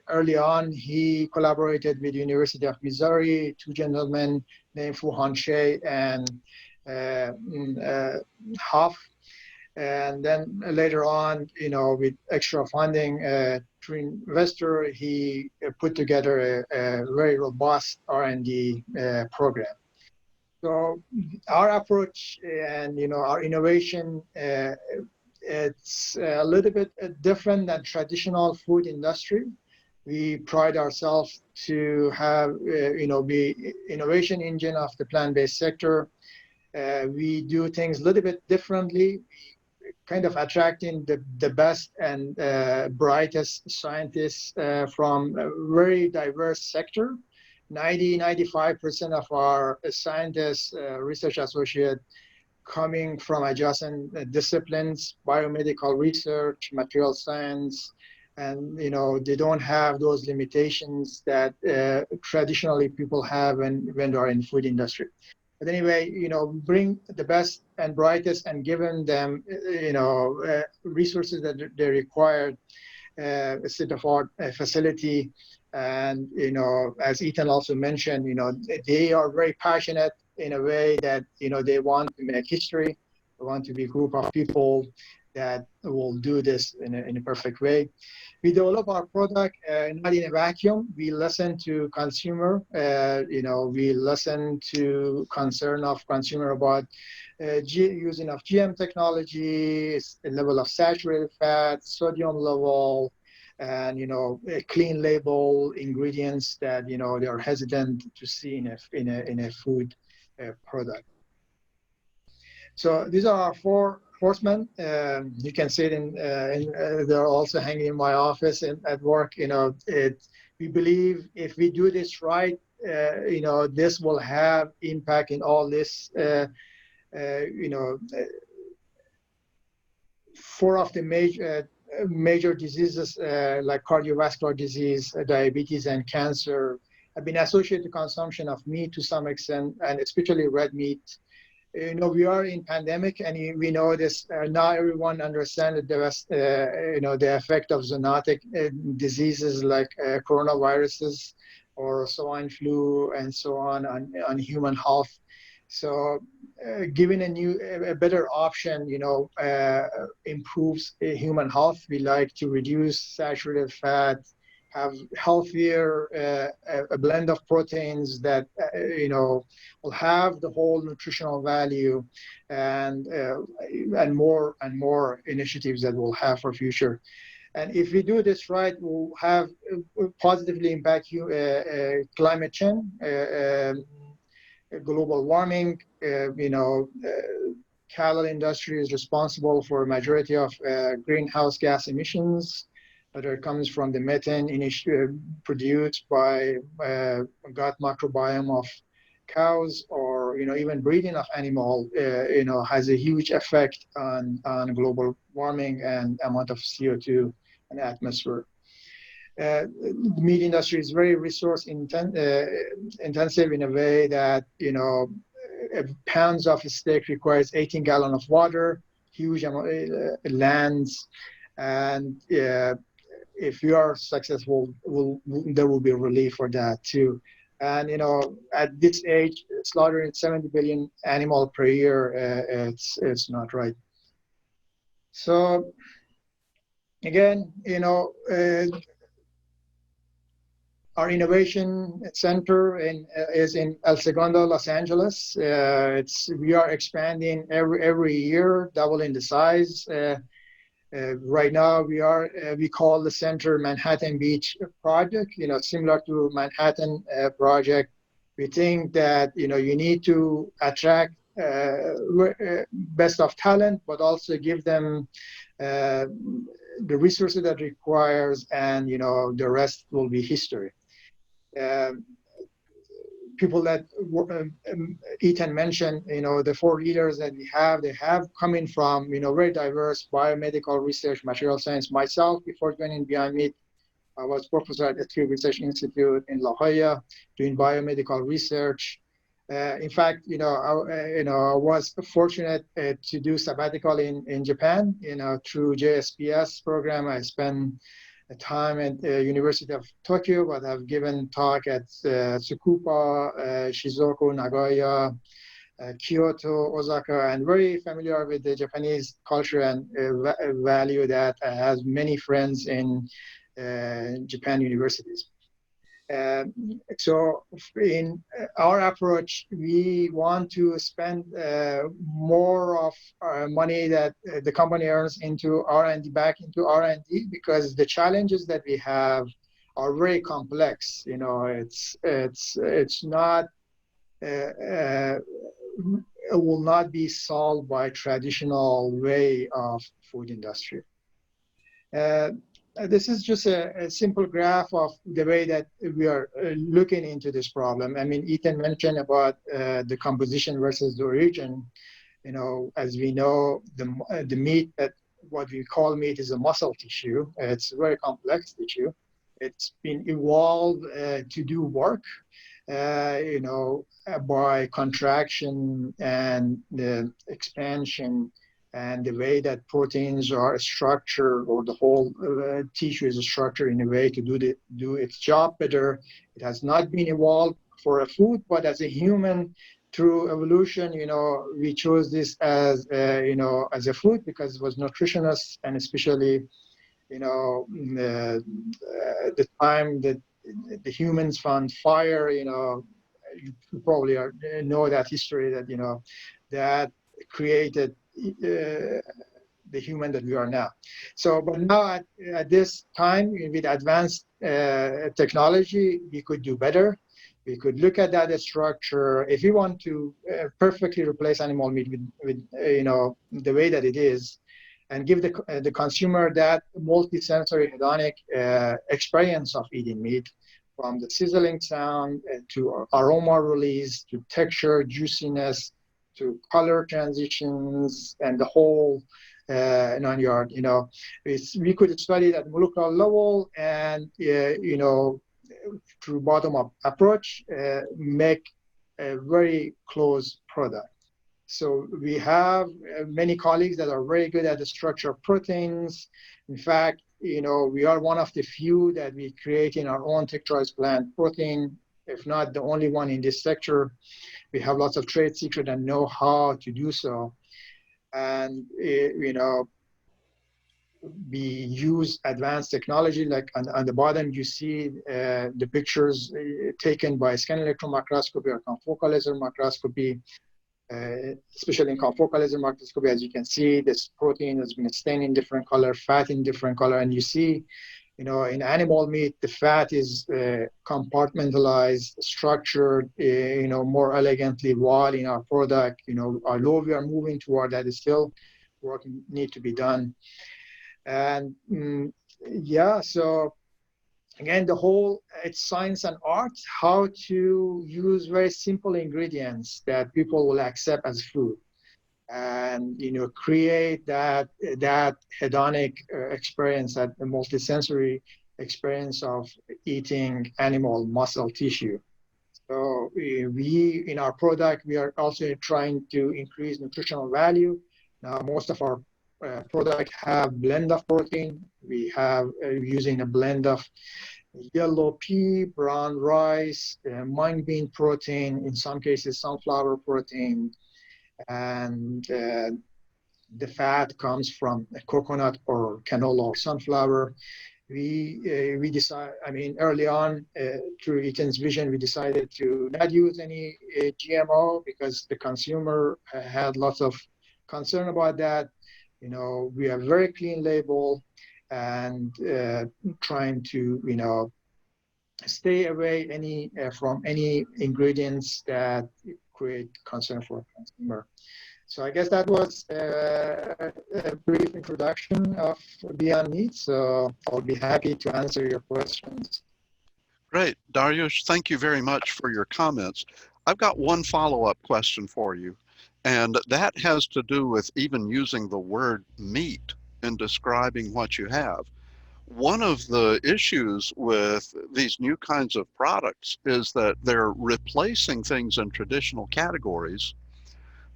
Early on, he collaborated with the University of Missouri, two gentlemen named Fu-Han Shea and Huff. And then later on, with extra funding through investor, he put together a very robust R&D program. So our approach and our innovation, it's a little bit different than traditional food industry. We pride ourselves to have, be innovation engine of the plant-based sector. We do things a little bit differently, kind of attracting the best and brightest scientists from a very diverse sector. 95% of our scientists, research associates, coming from adjacent disciplines, biomedical research, material science, and they don't have those limitations that traditionally people have when they are in food industry. But anyway, bring the best and brightest and given them, resources that they require, a state-of-the-art facility. And, as Ethan also mentioned, they are very passionate in a way that, they want to make history. They want to be a group of people that will do this in a perfect way. We develop our product not in a vacuum. We listen to consumer. We listen to concern of consumer about using of GM technology, level of saturated fat, sodium level, and a clean label ingredients that they are hesitant to see in a food product. So these are our four horsemen. You can see it they're also hanging in my office and at work. We believe if we do this right, this will have impact in all this. Four of the major diseases like cardiovascular disease, diabetes, and cancer have been associated with consumption of meat to some extent, and especially red meat. We are in pandemic, and we know this. Not everyone understands the effect of zoonotic diseases like coronaviruses or swine flu and so on human health. So, giving a better option, improves human health. We like to reduce saturated fat, have healthier, a blend of proteins that, will have the whole nutritional value, and more initiatives that we'll have for future. And if we do this right, we'll have positively impact climate change, global warming. Cattle industry is responsible for a majority of greenhouse gas emissions, whether it comes from the methane produced by gut microbiome of cows, or even breeding of animal, has a huge effect on global warming and amount of CO2 in the atmosphere. The meat industry is very resource intensive in a way that pounds of steak requires 18 gallons of water, huge amount lands, and if we are successful, there will be a relief for that too. And at this age, slaughtering 70 billion animals per year, it's not right. So again, our innovation center is in El Segundo, Los Angeles. We are expanding every year, doubling the size. Right now, we call the center Manhattan Beach Project. Similar to Manhattan Project. We think that you need to attract best of talent, but also give them the resources that requires, and the rest will be history. People that Ethan mentioned, the four leaders that we have, they have coming from, very diverse biomedical research, material science. Myself, before joining Beyond Meat, I was professor at the Pew Research Institute in La Jolla, doing biomedical research. In fact, I was fortunate to do sabbatical in Japan, through JSPS program. I spent time at the University of Tokyo, but I've given talk at Tsukuba, Shizuoka, Nagoya, Kyoto, Osaka, and very familiar with the Japanese culture and value that has many friends in Japan universities. So in our approach, we want to spend more of our money that the company earns into R&D back into R&D, because the challenges that we have are very complex. It's not it will not be solved by traditional way of food industry. This is just a simple graph of the way that we are looking into this problem. I mean, Ethan mentioned about the composition versus the origin. As we know, the meat, what we call meat, is a muscle tissue. It's a very complex tissue. It's been evolved to do work, by contraction and the expansion, and the way that proteins are structured, or the whole tissue is structured in a way to do its job better. It has not been evolved for a food, but as a human, through evolution, we chose this as, as a food because it was nutritious, and especially, the time that the humans found fire, you probably know that history that, that created the human that we are now. So, but now at this time, with advanced technology, we could do better. We could look at that structure. If we want to perfectly replace animal meat with the way that it is, and give the consumer that multi-sensory hedonic experience of eating meat, from the sizzling sound to aroma release, to texture, juiciness, to color transitions, and the whole 9 yard. We could study it at molecular level, and through bottom-up approach, make a very close product. So we have many colleagues that are very good at the structure of proteins. In fact, we are one of the few that we create in our own texturized plant protein, if not the only one in this sector. We have lots of trade secret and know how to do so. And, we use advanced technology, like on the bottom, you see the pictures taken by scanning electron microscopy or confocal laser microscopy. Especially in confocal laser microscopy, as you can see, this protein has been stained in different color, fat in different color, and you see, in animal meat, the fat is compartmentalized, structured, more elegantly, while in our product, although we are moving toward that, is still work need to be done. And yeah, so again, the whole, it's science and art, how to use very simple ingredients that people will accept as food, and create that hedonic experience, that multisensory experience of eating animal muscle tissue. So we in our product, we are also trying to increase nutritional value. Now, most of our products have blend of protein. We have using a blend of yellow pea, brown rice, mung bean protein, in some cases sunflower protein, and the fat comes from coconut or canola or sunflower. We decide, early on through Eaton's vision, we decided to not use any GMO because the consumer had lots of concern about that. We have very clean label, and trying to stay away from any ingredients that create concern for the consumer. So I guess that was a brief introduction of Beyond Meat. So I'll be happy to answer your questions. Great. Dariush, thank you very much for your comments. I've got one follow-up question for you, and that has to do with even using the word meat in describing what you have. One of the issues with these new kinds of products is that they're replacing things in traditional categories,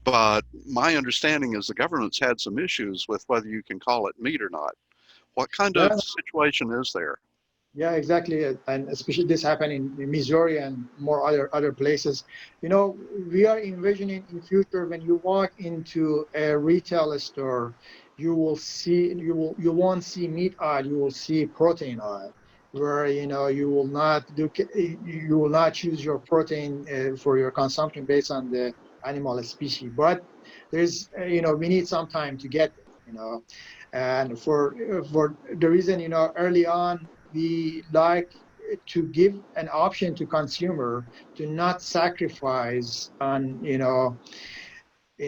but my understanding is the government's had some issues with whether you can call it meat or not. What kind of situation is there? Yeah, exactly, and especially this happened in Missouri and more other places. We are envisioning in future, when you walk into a retail store, you won't see meat aisle, you will see protein aisle, where you will not choose your protein for your consumption based on the animal species. But there's we need some time to get there, and for the reason early on, we like to give an option to consumer to not sacrifice on in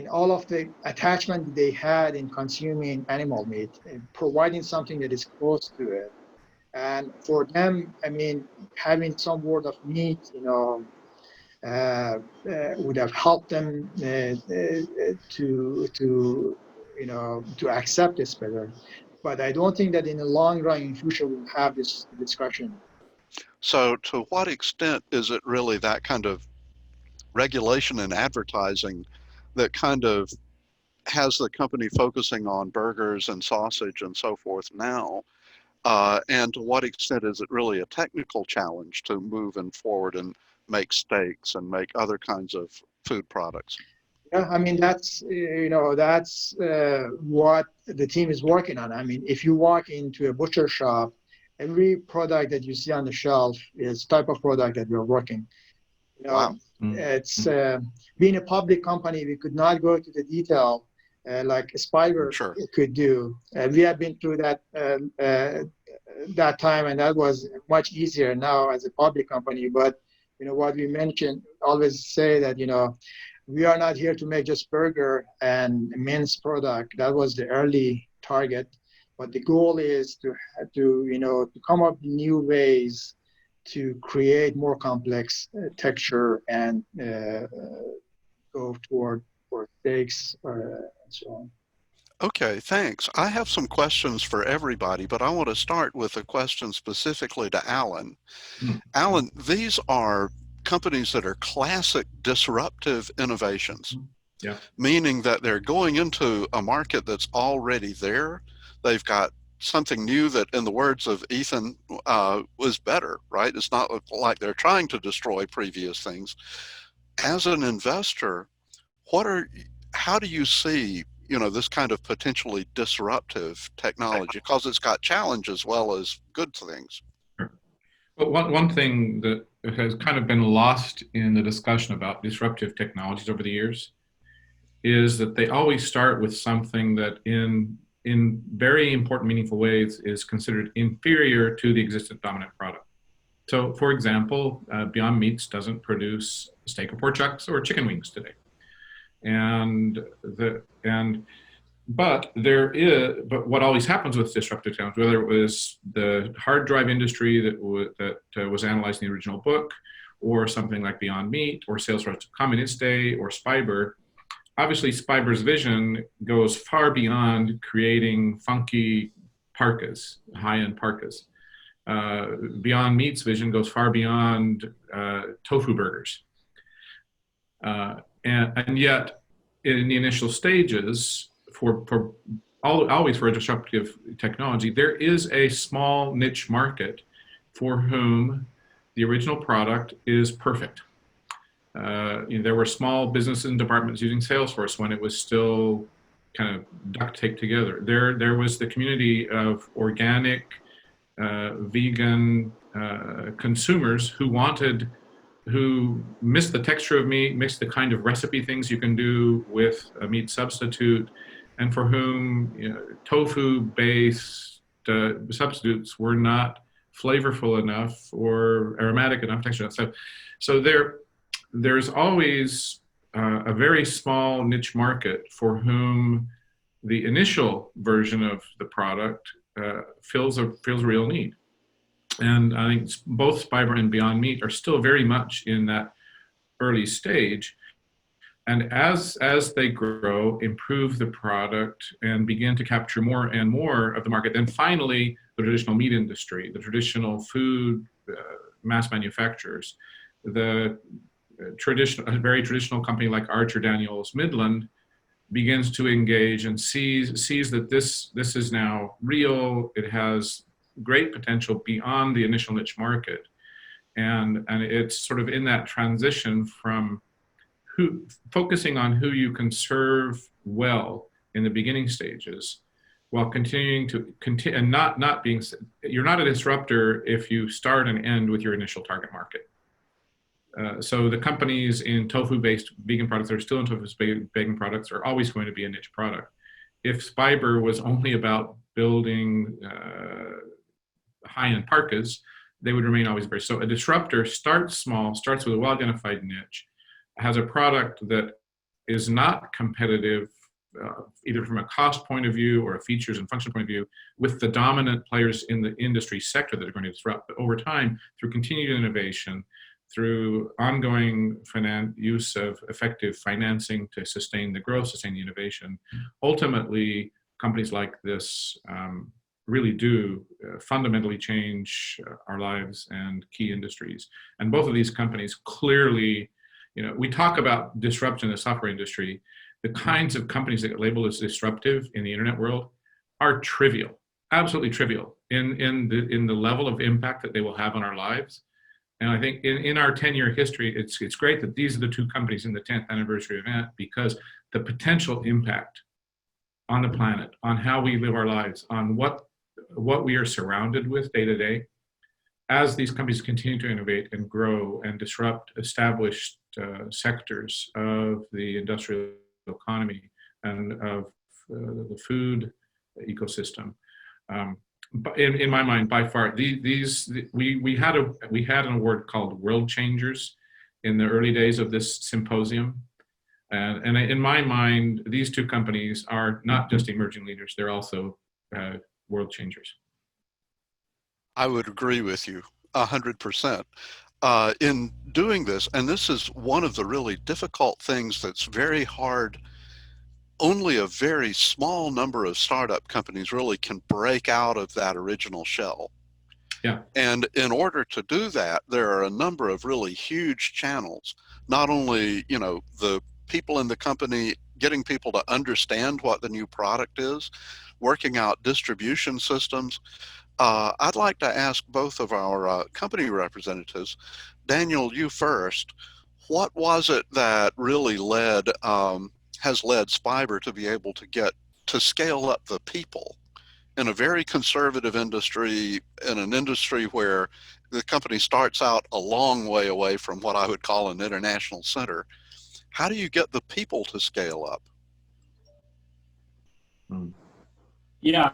all of the attachment they had in consuming animal meat, providing something that is close to it. And for them, having some word of meat, would have helped them to accept this better. But I don't think that in the long run, in future, we'll have this discussion. So to what extent is it really that kind of regulation and advertising that kind of has the company focusing on burgers and sausage and so forth now? And to what extent is it really a technical challenge to moving forward and make steaks and make other kinds of food products? Yeah, I mean, that's what the team is working on. I mean, if you walk into a butcher shop, every product that you see on the shelf is type of product that we're working. Wow. It's being a public company, we could not go to the detail like Spiber could do. We have been through that that time, and that was much easier now as a public company. But what we mentioned, always say that we are not here to make just burger and mince product. That was the early target, but the goal is to come up with new ways to create more complex texture and go toward for steaks and so on. Okay, thanks. I have some questions for everybody, but I want to start with a question specifically to Alan. Alan, these are companies that are classic disruptive innovations, meaning that they're going into a market that's already there. They've got something new that, in the words of Ethan, was better, right? It's not like they're trying to destroy previous things. As an investor, how do you see this kind of potentially disruptive technology? Because it's got challenge as well as good things. Well, one thing that has kind of been lost in the discussion about disruptive technologies over the years is that they always start with something that in very important, meaningful ways is considered inferior to the existent dominant product. So, for example, Beyond Meats doesn't produce steak or pork chops or chicken wings today. But what always happens with disruptive technology, whether it was the hard drive industry that was analyzed in the original book, or something like Beyond Meat, or Salesforce Communist Day, or Spiber, obviously Spiber's vision goes far beyond creating funky parkas, high-end parkas. Beyond Meat's vision goes far beyond tofu burgers. And yet, in the initial stages, always for a disruptive technology, there is a small niche market for whom the original product is perfect. There were small businesses and departments using Salesforce when it was still kind of duct taped together. There was the community of organic, vegan consumers who missed the texture of meat, missed the kind of recipe things you can do with a meat substitute, and for whom tofu-based substitutes were not flavorful enough or aromatic enough, texture enough. So there's always a very small niche market for whom the initial version of the product feels a real need. And I think both Spiber and Beyond Meat are still very much in that early stage. And as they grow, improve the product, and begin to capture more and more of the market, then finally the traditional meat industry, the traditional food mass manufacturers, a very traditional company like Archer Daniels Midland begins to engage and sees that this is now real. It has great potential beyond the initial niche market, and it's sort of in that transition from focusing on who you can serve well in the beginning stages, while continuing to and not being, you're not a disruptor if you start and end with your initial target market. So the companies in tofu-based vegan products that are still in tofu-based vegan products are always going to be a niche product. If Spiber was only about building high-end parkas, they would remain always very. So a disruptor starts small, starts with a well-identified niche, has a product that is not competitive, either from a cost point of view or a features and function point of view, with the dominant players in the industry sector that are going to disrupt. But over time, through continued innovation, through ongoing use of effective financing to sustain the growth, sustain the innovation, ultimately, companies like this really do fundamentally change our lives and key industries. And both of these companies clearly, we talk about disruption in the software industry. The kinds of companies that get labeled as disruptive in the internet world are trivial, absolutely trivial in the level of impact that they will have on our lives. And I think in our 10-year history, it's great that these are the two companies in the 10th anniversary event, because the potential impact on the planet, on how we live our lives, on what we are surrounded with day to day, as these companies continue to innovate and grow and disrupt established sectors of the industrial economy and of the food ecosystem. But in my mind, by far, we had an award called World Changers in the early days of this symposium. And in my mind, these two companies are not just emerging leaders, they're also world changers. I would agree with you 100%. In doing this, and this is one of the really difficult things that's very hard, only a very small number of startup companies really can break out of that original shell. Yeah. And in order to do that, there are a number of really huge channels, not only, you know, the people in the company, getting people to understand what the new product is, working out distribution systems. I'd like to ask both of our company representatives, Daniel, you first, what was it that really has led Spiber to be able to scale up the people in a very conservative industry, in an industry where the company starts out a long way away from what I would call an international center? How do you get the people to scale up? Yeah,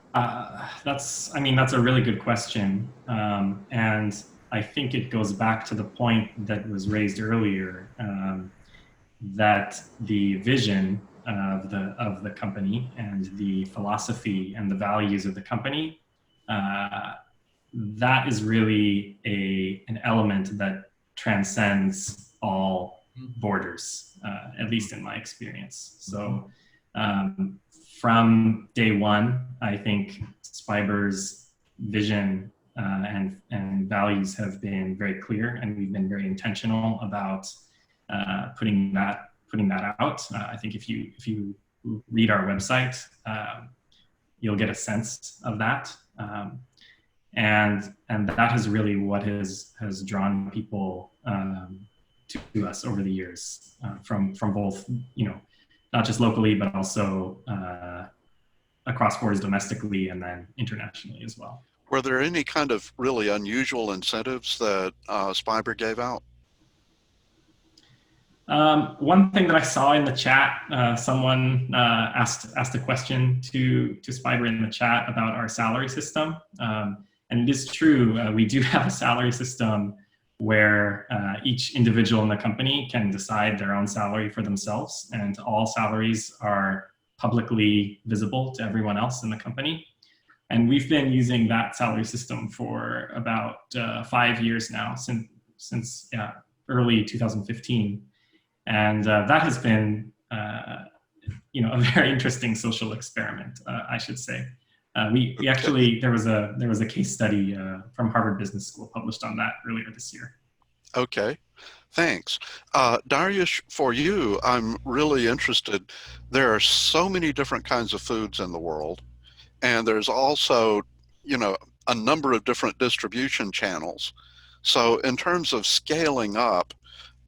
that's a really good question. And I think it goes back to the point that was raised earlier, that the vision of the company and the philosophy and the values of the company, that is really an element that transcends all borders, at least in my experience. So from day one, I think Spiber's vision and values have been very clear, and we've been very intentional about putting that out. I think if you read our website, you'll get a sense of that, and that is really what has drawn people to us over the years, from both, you know, not just locally, but also across borders domestically and then internationally as well. Were there any kind of really unusual incentives that Spiber gave out? One thing that I saw in the chat, someone asked a question to Spiber in the chat about our salary system. And it is true, we do have a salary system where each individual in the company can decide their own salary for themselves, and all salaries are publicly visible to everyone else in the company. And we've been using that salary system for about 5 years now, since early 2015. And that has been you know, a very interesting social experiment, I should say. We actually, there was a case study from Harvard Business School published on that earlier this year. Okay, thanks. Dariush, for you, I'm really interested. There are so many different kinds of foods in the world, and there's also, you know, a number of different distribution channels. So in terms of scaling up,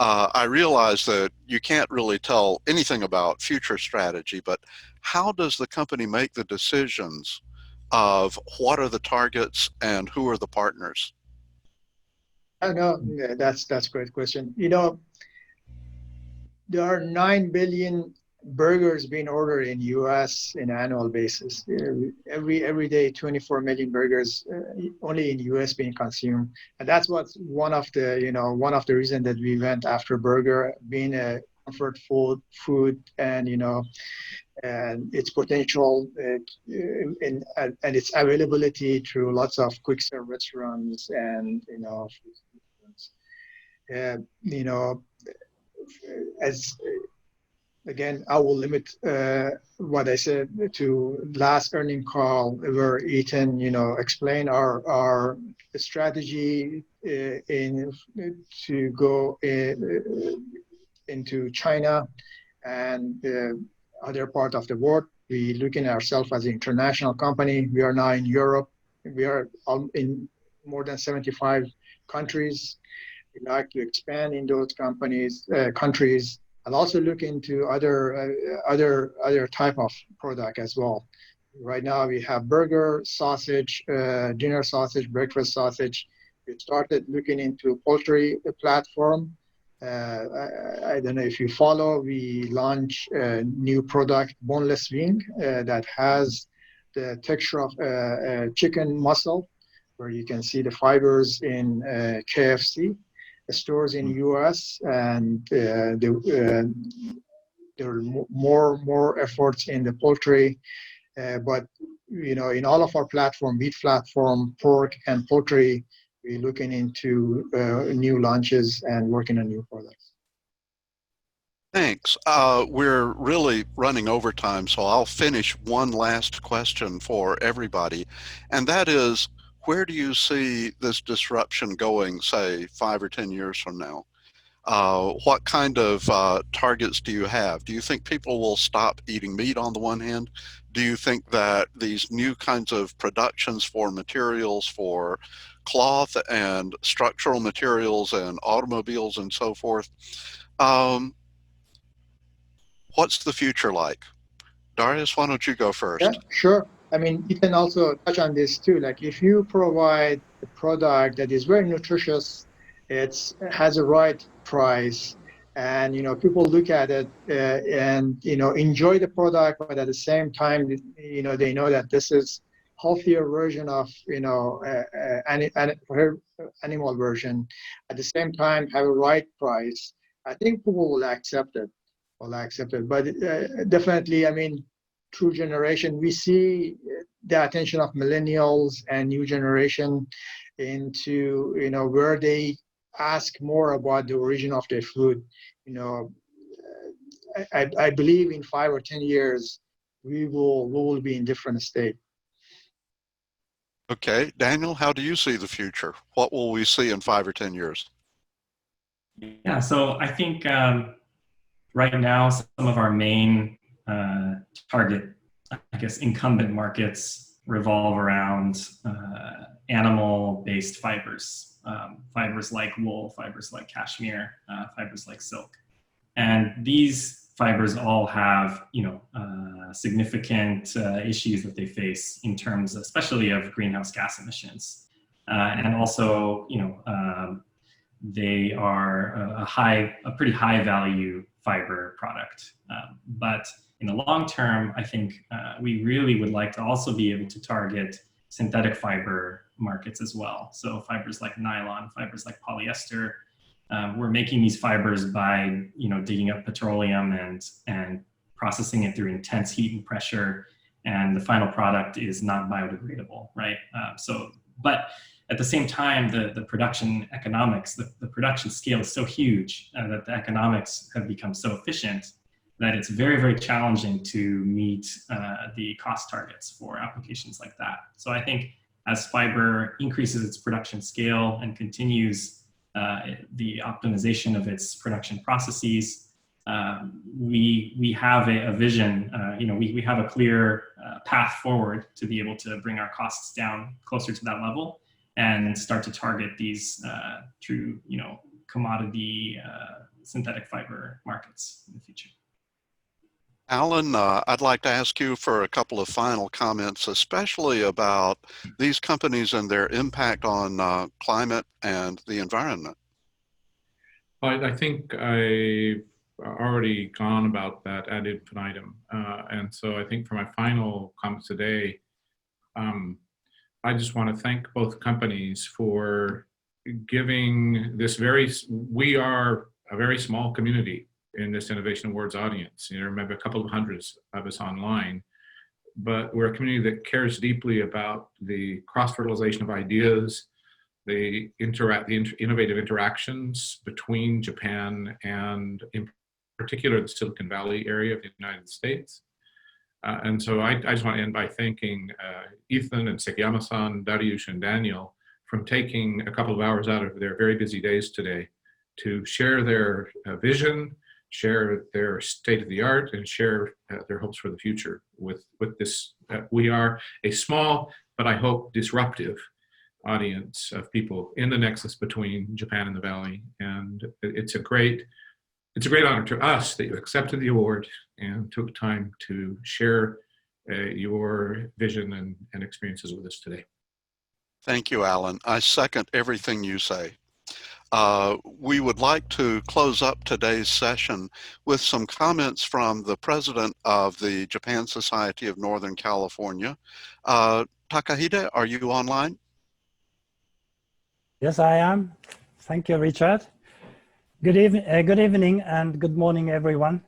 I realize that you can't really tell anything about future strategy, but how does the company make the decisions of what are the targets and who are the partners? I know, yeah, that's a great question. You know, there are 9 billion burgers being ordered in U.S. in annual basis. Every day, 24 million burgers only in U.S. being consumed, and that's what's one of the reasons that we went after burger, being a comfort food, and and its potential and its availability through lots of quick serve restaurants and as again, I will limit what I said to last earning call, where Ethan, explained our strategy to go into China and other part of the world. We looking at ourselves as an international company. We are now in Europe. We are in more than 75 countries. We like to expand in those countries, and also look into other type of product as well. Right now we have burger, sausage, dinner sausage, breakfast sausage. We started looking into poultry platform. I don't know if you follow, we launched a new product, boneless wing, that has the texture of chicken muscle, where you can see the fibers in KFC stores in US, and there are more efforts in the poultry, but in all of our platform, beef platform, pork and poultry, we're looking into new launches and working on new products. Thanks. We're really running over time, so I'll finish one last question for everybody, and that is, where do you see this disruption going, say, 5 or 10 years from now? What kind of targets do you have? Do you think people will stop eating meat on the one hand? Do you think that these new kinds of productions for materials, for cloth and structural materials and automobiles and so forth, what's the future like? Darius, why don't you go first? Yeah, sure. I mean, you can also touch on this too. Like, if you provide a product that is very nutritious, it has a right price, and people look at it and enjoy the product, but at the same time, they know that this is healthier version of animal version. At the same time, have a right price. I think people will accept it. But definitely, I mean, through generation, we see the attention of millennials and new generation into where they ask more about the origin of their food. I believe in 5 or 10 years we will be in different state. Okay, Daniel, how do you see the future? What will we see in 5 or 10 years? Yeah, so I think right now some of our main target, I guess, incumbent markets revolve around animal-based fibers, fibers like wool, fibers like cashmere, fibers like silk. And these fibers all have, significant issues that they face in terms, especially of greenhouse gas emissions. And also, they are a pretty high value fiber product. But in the long term, I think we really would like to also be able to target synthetic fiber markets as well. So fibers like nylon, fibers like polyester. We're making these fibers by digging up petroleum and processing it through intense heat and pressure, and the final product is not biodegradable, right? But at the same time, the production economics, the production scale is so huge that the economics have become so efficient that it's very, very challenging to meet the cost targets for applications like that. So I think as fiber increases its production scale and continues the optimization of its production processes, we have a vision, we have a clear path forward to be able to bring our costs down closer to that level and start to target these true, commodity synthetic fiber markets in the future. Alan, I'd like to ask you for a couple of final comments, especially about these companies and their impact on climate and the environment. I think I've already gone about that ad infinitum. And so I think for my final comments today, I just want to thank both companies for giving this we are a very small community in this Innovation Awards audience. Maybe a couple of hundreds of us online, but we're a community that cares deeply about the cross-fertilization of ideas, the innovative interactions between Japan and, in particular, the Silicon Valley area of the United States. And so I just want to end by thanking Ethan and Sekiyama-san, Dariush and Daniel from taking a couple of hours out of their very busy days today to share their vision, share their state of the art, and share their hopes for the future with this. We are a small, but I hope disruptive audience of people in the nexus between Japan and the Valley. And it's a great honor to us that you accepted the award and took time to share your vision and experiences with us today. Thank you, Alan. I second everything you say. We would like to close up today's session with some comments from the president of the Japan Society of Northern California. Takahide, are you online? Yes, I am. Thank you, Richard. Good evening and good morning, everyone.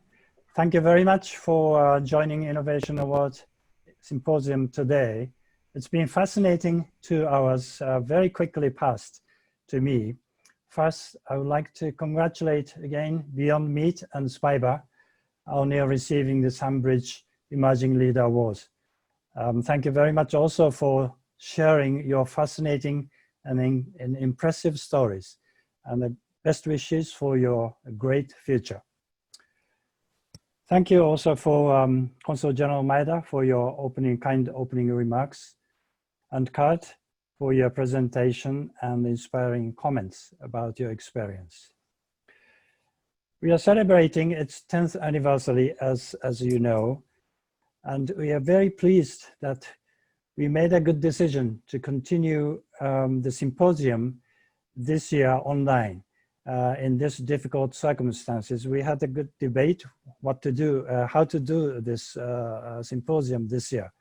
Thank you very much for joining Innovation Awards Symposium today. It's been fascinating 2 hours, very quickly passed to me. First, I would like to congratulate again Beyond Meat and Spiber on receiving the SunBridge Emerging Leader Awards. Thank you very much also for sharing your fascinating and impressive stories, and the best wishes for your great future. Thank you also for Consul General Maeda for your kind opening remarks, and Kurt for your presentation and inspiring comments about your experience. We are celebrating its 10th anniversary, as you know, and we are very pleased that we made a good decision to continue the symposium this year online in this difficult circumstances. We had a good debate what to do, how to do this symposium this year.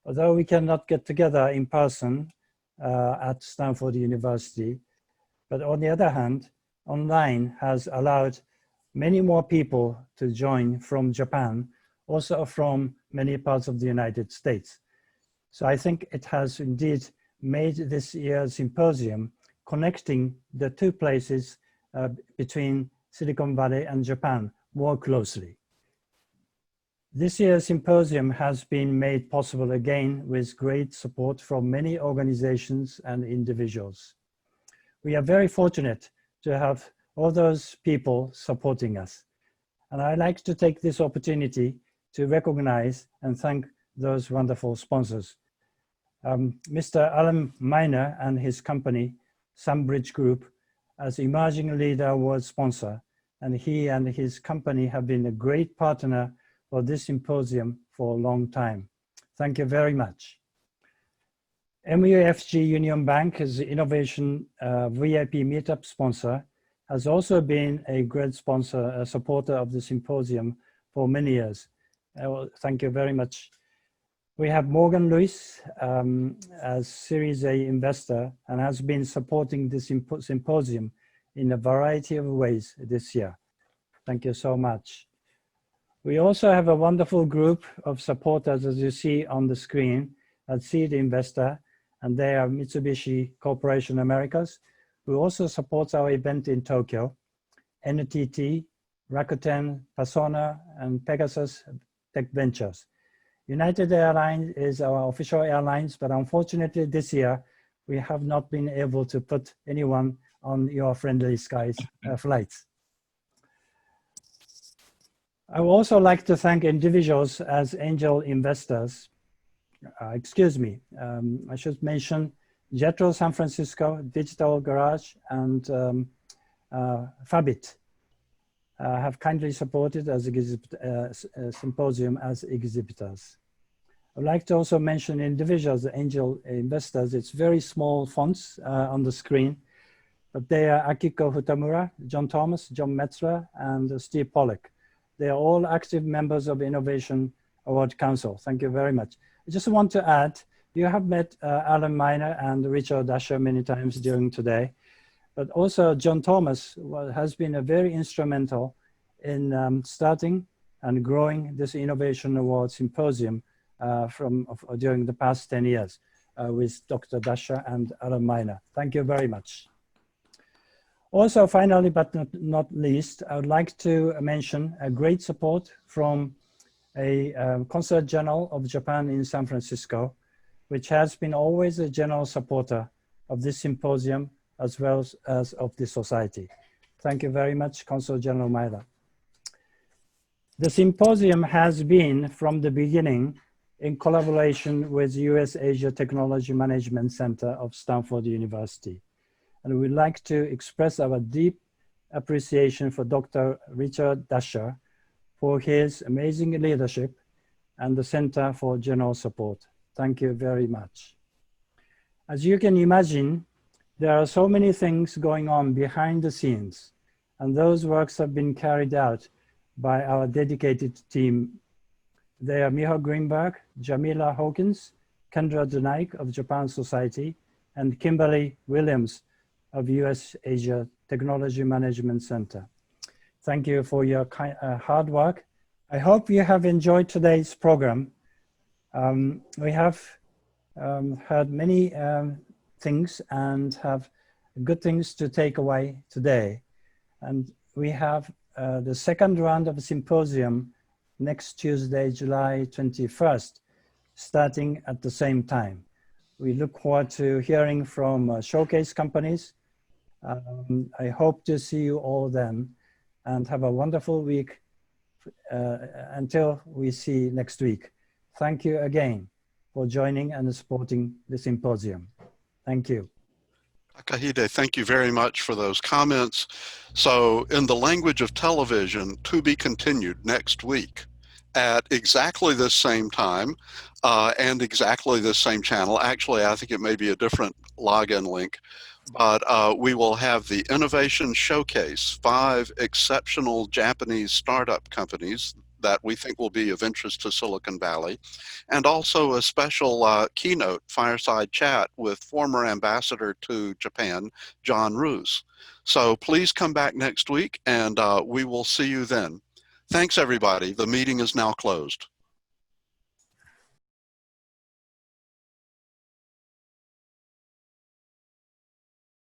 Although we cannot get together in person at Stanford University, but on the other hand, online has allowed many more people to join from Japan, also from many parts of the United States. So I think it has indeed made this year's symposium connecting the 2 places between Silicon Valley and Japan more closely. This year's symposium has been made possible again with great support from many organizations and individuals. We are very fortunate to have all those people supporting us. And I'd like to take this opportunity to recognize and thank those wonderful sponsors. Mr. Alan Miner and his company, SunBridge Group, as Emerging Leader Award sponsor, and he and his company have been a great partner for this symposium for a long time. Thank you very much. MUFG Union Bank is the Innovation VIP Meetup sponsor, has also been a great sponsor, a supporter of the symposium for many years. Thank you very much. We have Morgan Lewis as Series A investor and has been supporting this symposium in a variety of ways this year. Thank you so much. We also have a wonderful group of supporters, as you see on the screen, at Seed Investor, and they are Mitsubishi Corporation Americas, who also supports our event in Tokyo, NTT, Rakuten, Persona, and Pegasus Tech Ventures. United Airlines is our official airlines, but unfortunately this year, we have not been able to put anyone on your Friendly Skies flights. I would also like to thank individuals as angel investors. I should mention Jetro San Francisco, Digital Garage, and Fabit have kindly supported as symposium as exhibitors. I'd like to also mention individuals, angel investors. It's very small fonts on the screen, but they are Akiko Futamura, John Thomas, John Metzler, and Steve Pollack. They are all active members of Innovation Award Council. Thank you very much. I just want to add, you have met Alan Miner and Richard Dasher many times during today, but also John Thomas has been a very instrumental in starting and growing this Innovation Award Symposium during the past 10 years with Dr. Dasher and Alan Miner. Thank you very much. Also, finally, but not least, I would like to mention a great support from a Consulate General of Japan in San Francisco, which has been always a general supporter of this symposium as well as of the society. Thank you very much, Consul General Maeda. The symposium has been, from the beginning, in collaboration with U.S. Asia Technology Management Center of Stanford University. And we'd like to express our deep appreciation for Dr. Richard Dasher for his amazing leadership and the Center for General Support. Thank you very much. As you can imagine, there are so many things going on behind the scenes, and those works have been carried out by our dedicated team. They are Miho Greenberg, Jamila Hawkins, Kendra Dunaik of Japan Society, and Kimberly Williams of US Asia Technology Management Center. Thank you for your hard work. I hope you have enjoyed today's program. We have heard many things and have good things to take away today. And we have the second round of the symposium next Tuesday, July 21st, starting at the same time. We look forward to hearing from showcase companies. I hope to see you all then, and have a wonderful week until we see next week. Thank you again for joining and supporting the symposium. Thank you. Takahide, thank you very much for those comments. So in the language of television, to be continued next week at exactly the same time and exactly the same channel. Actually, I think it may be a different login link, but we will have the Innovation Showcase, 5 exceptional Japanese startup companies that we think will be of interest to Silicon Valley, and also a special keynote fireside chat with former ambassador to Japan, John Roos. So please come back next week and we will see you then. Thanks everybody. The meeting is now closed.